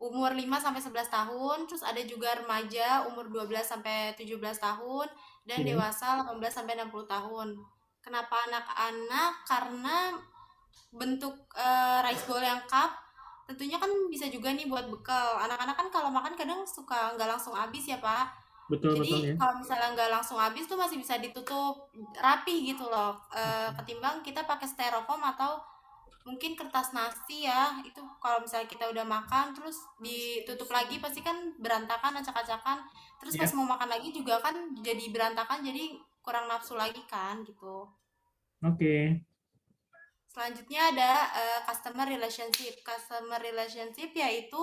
umur 5 sampai 11 tahun, terus ada juga remaja umur 12 sampai 17 tahun dan dewasa 18 sampai 60 tahun. Kenapa anak-anak? Karena bentuk rice bowl yang cup tentunya kan bisa juga nih buat bekal. Anak-anak kan kalau makan kadang suka nggak langsung habis ya Pak. Betul, Jadi ya. kalau misalnya nggak langsung habis tuh masih bisa ditutup rapi gitu loh. Ketimbang kita pakai styrofoam atau mungkin kertas nasi ya. Itu kalau misalnya kita udah makan terus ditutup lagi pasti kan berantakan, acak-acakan. Terus pas mau makan lagi juga kan jadi berantakan, jadi kurang nafsu lagi kan gitu. Oke. Selanjutnya ada customer relationship. Customer relationship yaitu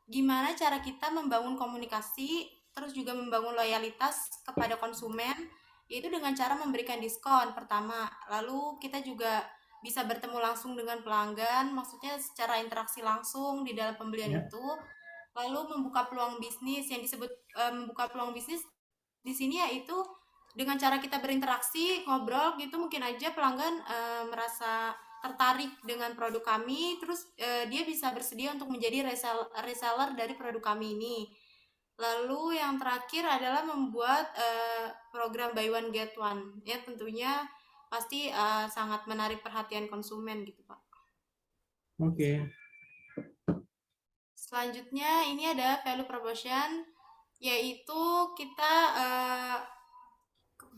gimana cara kita membangun komunikasi, terus juga membangun loyalitas kepada konsumen, yaitu dengan cara memberikan diskon pertama. Lalu kita juga bisa bertemu langsung dengan pelanggan, maksudnya secara interaksi langsung di dalam pembelian itu. Lalu membuka peluang bisnis, yang disebut membuka peluang bisnis di sini yaitu dengan cara kita berinteraksi, ngobrol gitu, mungkin aja pelanggan merasa tertarik dengan produk kami, terus dia bisa bersedia untuk menjadi reseller dari produk kami ini. Lalu yang terakhir adalah membuat program buy one get one, ya tentunya pasti sangat menarik perhatian konsumen gitu Pak. Oke. Selanjutnya ini ada value proposition, yaitu kita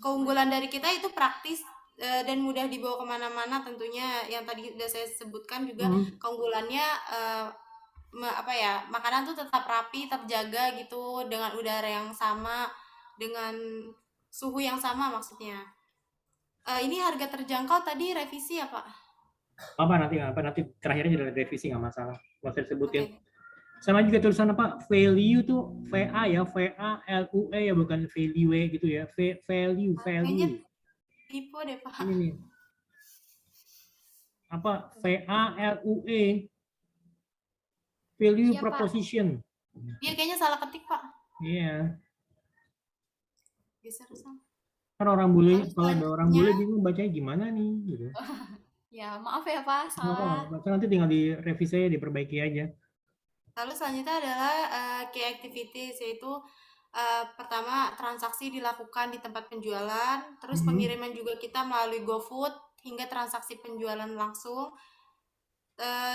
keunggulan dari kita itu praktis dan mudah dibawa kemana-mana tentunya. Yang tadi sudah saya sebutkan juga keunggulannya makanan tuh tetap rapi, terjaga gitu dengan udara yang sama, dengan suhu yang sama maksudnya. Ini harga terjangkau tadi revisi ya Pak? Nanti terakhirnya jadi revisi nggak masalah. Nggak usah disebutin. Oke. Sama juga tulisan apa? Value tuh VA ya, VALUE ya, bukan value gitu ya. Value. Kayaknya tipe deh Pak. Ini nih. Apa? VALUE. Value Iya, Pak. proposition. Iya kayaknya salah ketik Pak. Iya. Geser sama. Kan orang bule, Lalu kalau ada orang bule bingung bacanya gimana nih gitu. Ya, maaf ya Pak, salah. Nanti tinggal direvisi aja, diperbaiki aja. Lalu selanjutnya adalah key activities, yaitu pertama transaksi dilakukan di tempat penjualan, terus pengiriman juga kita melalui GoFood hingga transaksi penjualan langsung,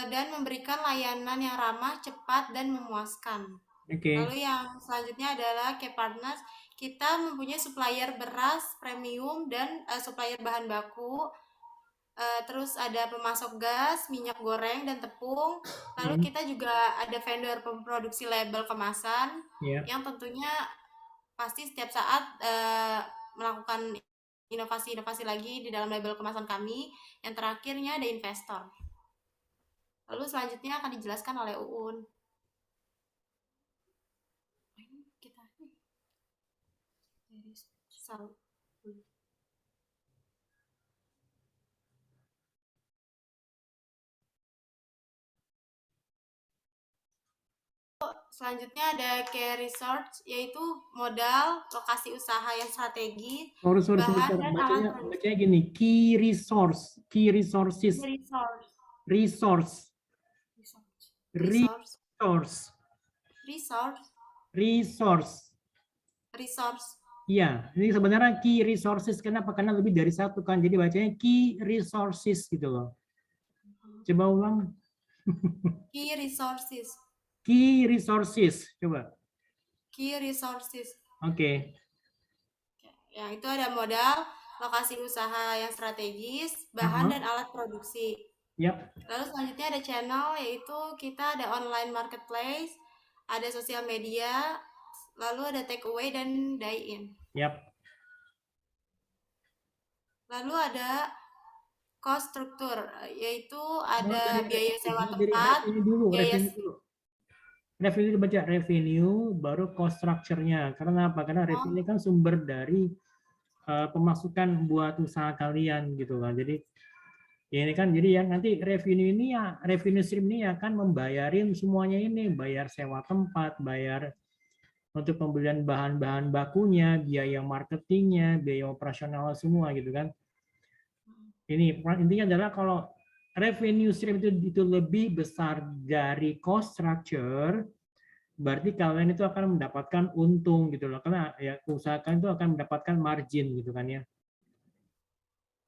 dan memberikan layanan yang ramah, cepat, dan memuaskan. Lalu yang selanjutnya adalah key partners, kita mempunyai supplier beras premium dan supplier bahan baku. Terus ada pemasok gas, minyak goreng, dan tepung. Lalu kita juga ada vendor pemproduksi label kemasan, yang tentunya pasti setiap saat melakukan inovasi-inovasi lagi di dalam label kemasan kami. Yang terakhirnya ada investor. Lalu selanjutnya akan dijelaskan oleh Uun. Selanjutnya ada key resource, yaitu modal, lokasi usaha yang strategi, bahan dan alat produksi. Bacanya gini, key resource, key resources, resource. Iya, ini sebenarnya key resources. Kenapa? Karena lebih dari satu kan. Jadi bacanya key resources gitu loh. Coba ulang. Key resources. Key resources, coba. Key resources. Oke. Ya, itu ada modal, lokasi usaha yang strategis, bahan dan alat produksi. Lalu selanjutnya ada channel, yaitu kita ada online marketplace, ada sosial media, lalu ada take away dan dine-in. Lalu ada cost structure, yaitu ada biaya sewa tempat, Revenue baca revenue baru cost structure-nya. Karena apa? Karena revenue kan sumber dari pemasukan buat usaha kalian gitu kan. Jadi ya ini kan jadi yang nanti revenue ini ya, revenue stream ini akan membayarin semuanya ini, bayar sewa tempat, bayar untuk pembelian bahan-bahan bakunya, biaya marketingnya, biaya operasional semua gitu kan. Ini intinya adalah kalau revenue stream itu lebih besar dari cost structure, berarti kalian itu akan mendapatkan untung gitu loh, karena ya usahakan itu akan mendapatkan margin gitu kan ya.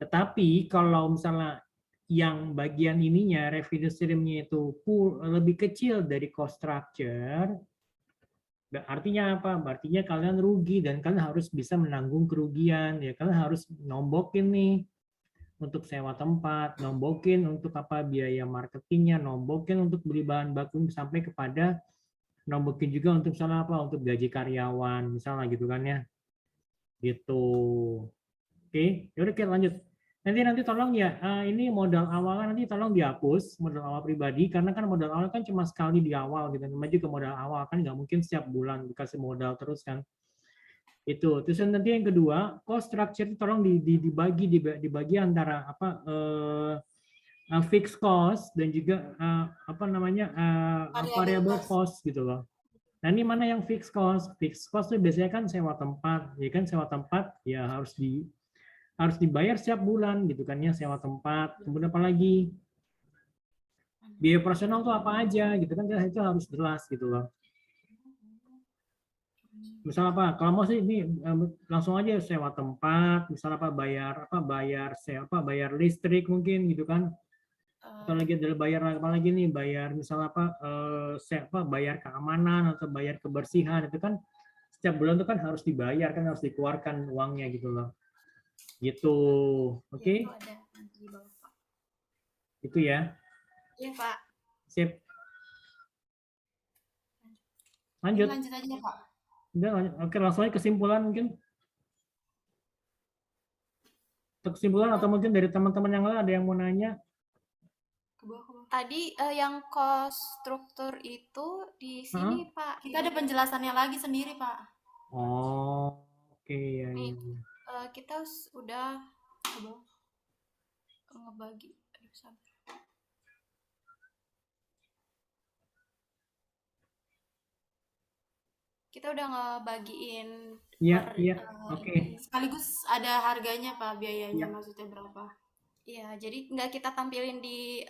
Tetapi kalau misalnya yang bagian ininya revenue stream-nya itu lebih kecil dari cost structure, artinya apa? Artinya kalian rugi dan kalian harus bisa menanggung kerugian. Ya kalian harus nombokin nih untuk sewa tempat, nombokin untuk apa biaya marketingnya, nombokin untuk beli bahan baku sampai kepada nombokin juga untuk misalnya apa? Untuk gaji karyawan misalnya gitu kan ya. Gitu. Oke, yaudah kita lanjut. Nanti tolong ya, ini modal awalnya nanti tolong dihapus, modal awal pribadi, karena kan modal awal kan cuma sekali di awal gitu. Namanya juga modal awal kan nggak mungkin setiap bulan dikasih modal terus kan. Itu. Terus nanti yang kedua, cost structure itu tolong dibagi antara apa fixed cost dan juga variable cost gitu loh. Nah ini mana yang fixed cost? Fixed cost itu biasanya kan sewa tempat, ya kan sewa tempat ya harus harus dibayar setiap bulan gitu kan ya, sewa tempat. Kemudian apa lagi? Biaya operasional tuh apa aja gitu kan, itu harus jelas gitu loh. Misal apa? Kalau mau sih ini langsung aja sewa tempat, misal apa bayar sewa bayar listrik mungkin gitu kan. Atau lagi ada bayar apa lagi nih, bayar misal bayar keamanan atau bayar kebersihan, itu kan setiap bulan itu kan harus dibayar, kan harus dikeluarkan uangnya gitu loh. Gitu. Oke? Itu ada nanti di bawah, Pak. Itu ya. Iya, Pak. Sip. Lanjut. Lanjut aja Pak. Udah, lanjut. Oke, langsung aja kesimpulan mungkin. Kesimpulan atau mungkin dari teman-teman yang lain ada yang mau nanya? Tadi yang cost struktur itu di sini, Pak. Kita ada penjelasannya lagi sendiri, Pak. Oh, oke ya. Nih, kita udah ngebagi. Aduh, sabar. Kita udah ngebagiin. Iya, oke. Sekaligus ada harganya Pak, biayanya maksudnya berapa? Iya, jadi nggak kita tampilin di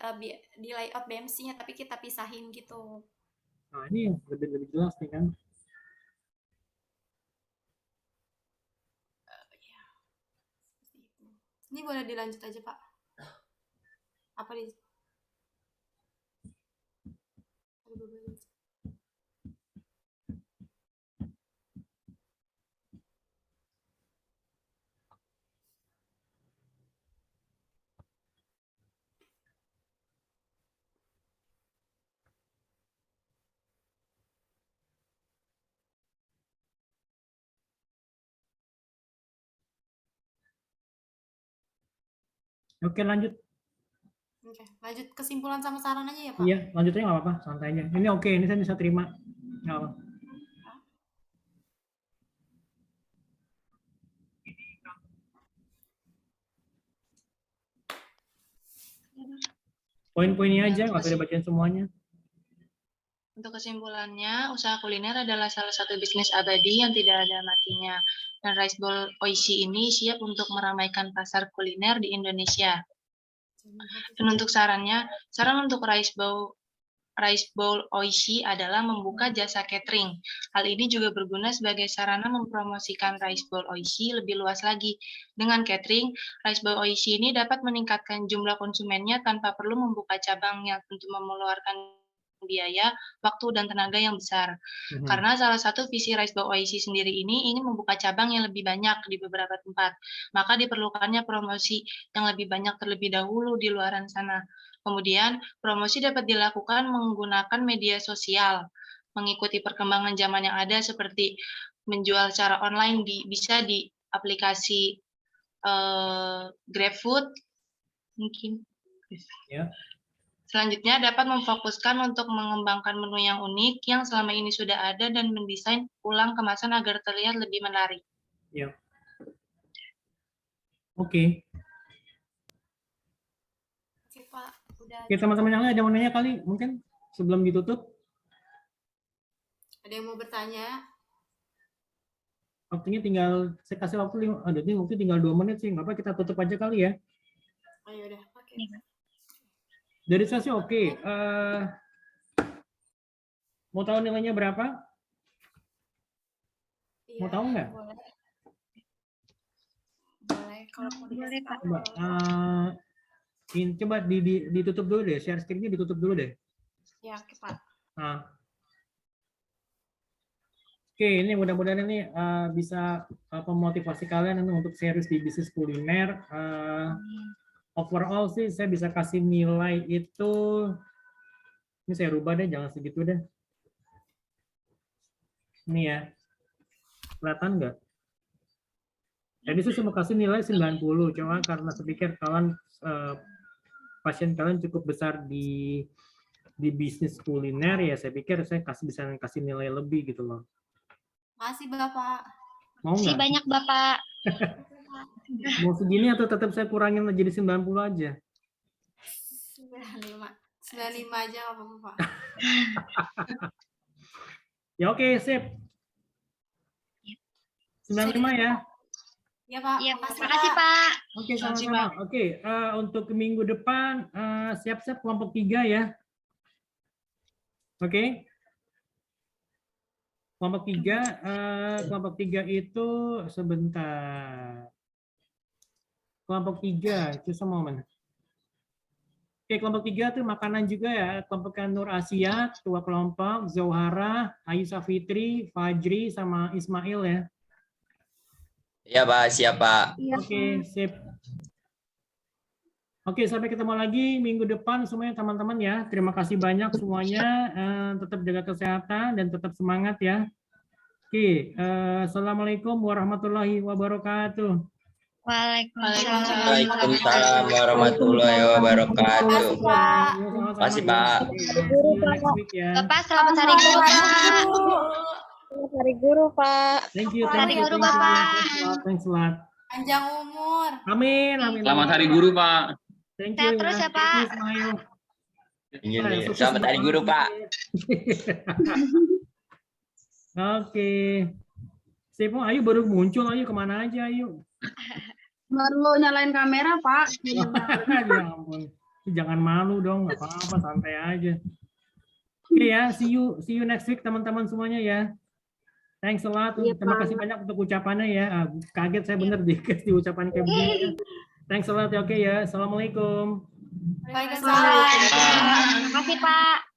layout BMC-nya, tapi kita pisahin gitu. Nah, ini lebih jelas nih kan. Ini boleh dilanjut aja Pak. Apa di? Oke, lanjut. Oke, lanjut kesimpulan sama saran aja ya Pak? Iya, lanjutnya nggak apa-apa, santai aja. Ini oke, ini saya bisa terima. Nggak apa. Poin-poinnya aja, nggak usah dibacain semuanya. Untuk kesimpulannya, usaha kuliner adalah salah satu bisnis abadi yang tidak ada matinya. Dan Rice Bowl Oishi ini siap untuk meramaikan pasar kuliner di Indonesia. Dan untuk saran untuk Rice Bowl Oishi adalah membuka jasa catering. Hal ini juga berguna sebagai sarana mempromosikan Rice Bowl Oishi lebih luas lagi. Dengan catering, Rice Bowl Oishi ini dapat meningkatkan jumlah konsumennya tanpa perlu membuka cabang yang tentu mengeluarkan biaya, waktu, dan tenaga yang besar. Karena salah satu visi Rice Bowl Oishi sendiri ini ingin membuka cabang yang lebih banyak di beberapa tempat. Maka diperlukannya promosi yang lebih banyak terlebih dahulu di luaran sana. Kemudian, promosi dapat dilakukan menggunakan media sosial, mengikuti perkembangan zaman yang ada seperti menjual secara online bisa di aplikasi GrabFood, mungkin. Ya. Selanjutnya, dapat memfokuskan untuk mengembangkan menu yang unik yang selama ini sudah ada dan mendesain ulang kemasan agar terlihat lebih menarik. Ya. Oke. Oke, Pak. Udah. Oke, teman-teman yang lain ada yang mau nanya kali? Mungkin sebelum ditutup? Ada yang mau bertanya? Waktunya tinggal, saya kasih waktu, waktu tinggal 2 menit sih. Nggak apa, kita tutup aja kali ya. Ayo udah. Oke. Dari saya sih oke. Mau tahu nilainya berapa? Iya, Mau tahu nggak? Boleh. Boleh, kalau mau Boleh, Pak. Coba ditutup dulu deh, share screen-nya ditutup dulu deh. Ya, oke, Pak. Nah. Oke, ini mudah-mudahan ini bisa memotivasi kalian untuk serius di bisnis kuliner. Overall sih saya bisa kasih nilai itu, ini saya rubah deh, jangan segitu deh. Ini ya, kelihatan nggak? Jadi saya cuma kasih nilai 90, cuma karena saya pikir kalian pasien kalian cukup besar di bisnis kuliner ya, saya pikir saya bisa kasih nilai lebih gitu loh. Makasih Bapak. Mau nggak? Makasih banyak Bapak. Mau segini atau tetap saya kurangin jadi 90 aja? 95 aja nggak apa-apa Pak. Ya oke, sip. 95 ya. Ya, Pak. Iya, Makasih, makasih Pak. Oke, Terima kasih, sama-sama. Oke, untuk minggu depan siap-siap kelompok 3 ya. Oke. Kelompok 3 itu sebentar. Kelompok 3 itu momen. Oke, kelompok 3 itu makanan juga ya. Kelompok Nur Asia, ketua kelompok, Zohara, Ayu Safitri, Fajri, sama Ismail ya. Iya Pak, siap Pak. Oke, sip. Oke, sampai ketemu lagi minggu depan semuanya teman-teman ya. Terima kasih banyak semuanya. Tetap jaga kesehatan dan tetap semangat ya. Oke, assalamualaikum warahmatullahi wabarakatuh. Waalaikumsalam. Waalaikumsalam warahmatullahi wabarakatuh. Makasih, Pak. Makasih, Pak. See you next week ya. Bapak, selamat hari guru, Pak. Selamat hari guru, Pak. Thank you, Hari thank you, guru, thank you. Bapak. Thanks a lot. Panjang umur. Amin, amin. Selamat hari guru, Pak. Thank Sehat you. terus ya, Thank you, Pak. Ismail. Iya, Nah, iya. sukses Selamat hari guru Pak. Oke. Sip, ayo baru muncul, ayo kemana aja, ayo. Baru nyalain kamera, Pak. Ya ampun. Jangan malu dong, nggak apa-apa, santai aja. Oke ya, see you next week teman-teman semuanya ya. Thanks a lot. Iya, Terima Pak. kasih banyak untuk ucapannya ya. Kaget saya bener dikasih ucapan kayak begini. Thanks a lot ya, oke ya. Assalamualaikum. Waalaikumsalam. Terima kasih, Pak.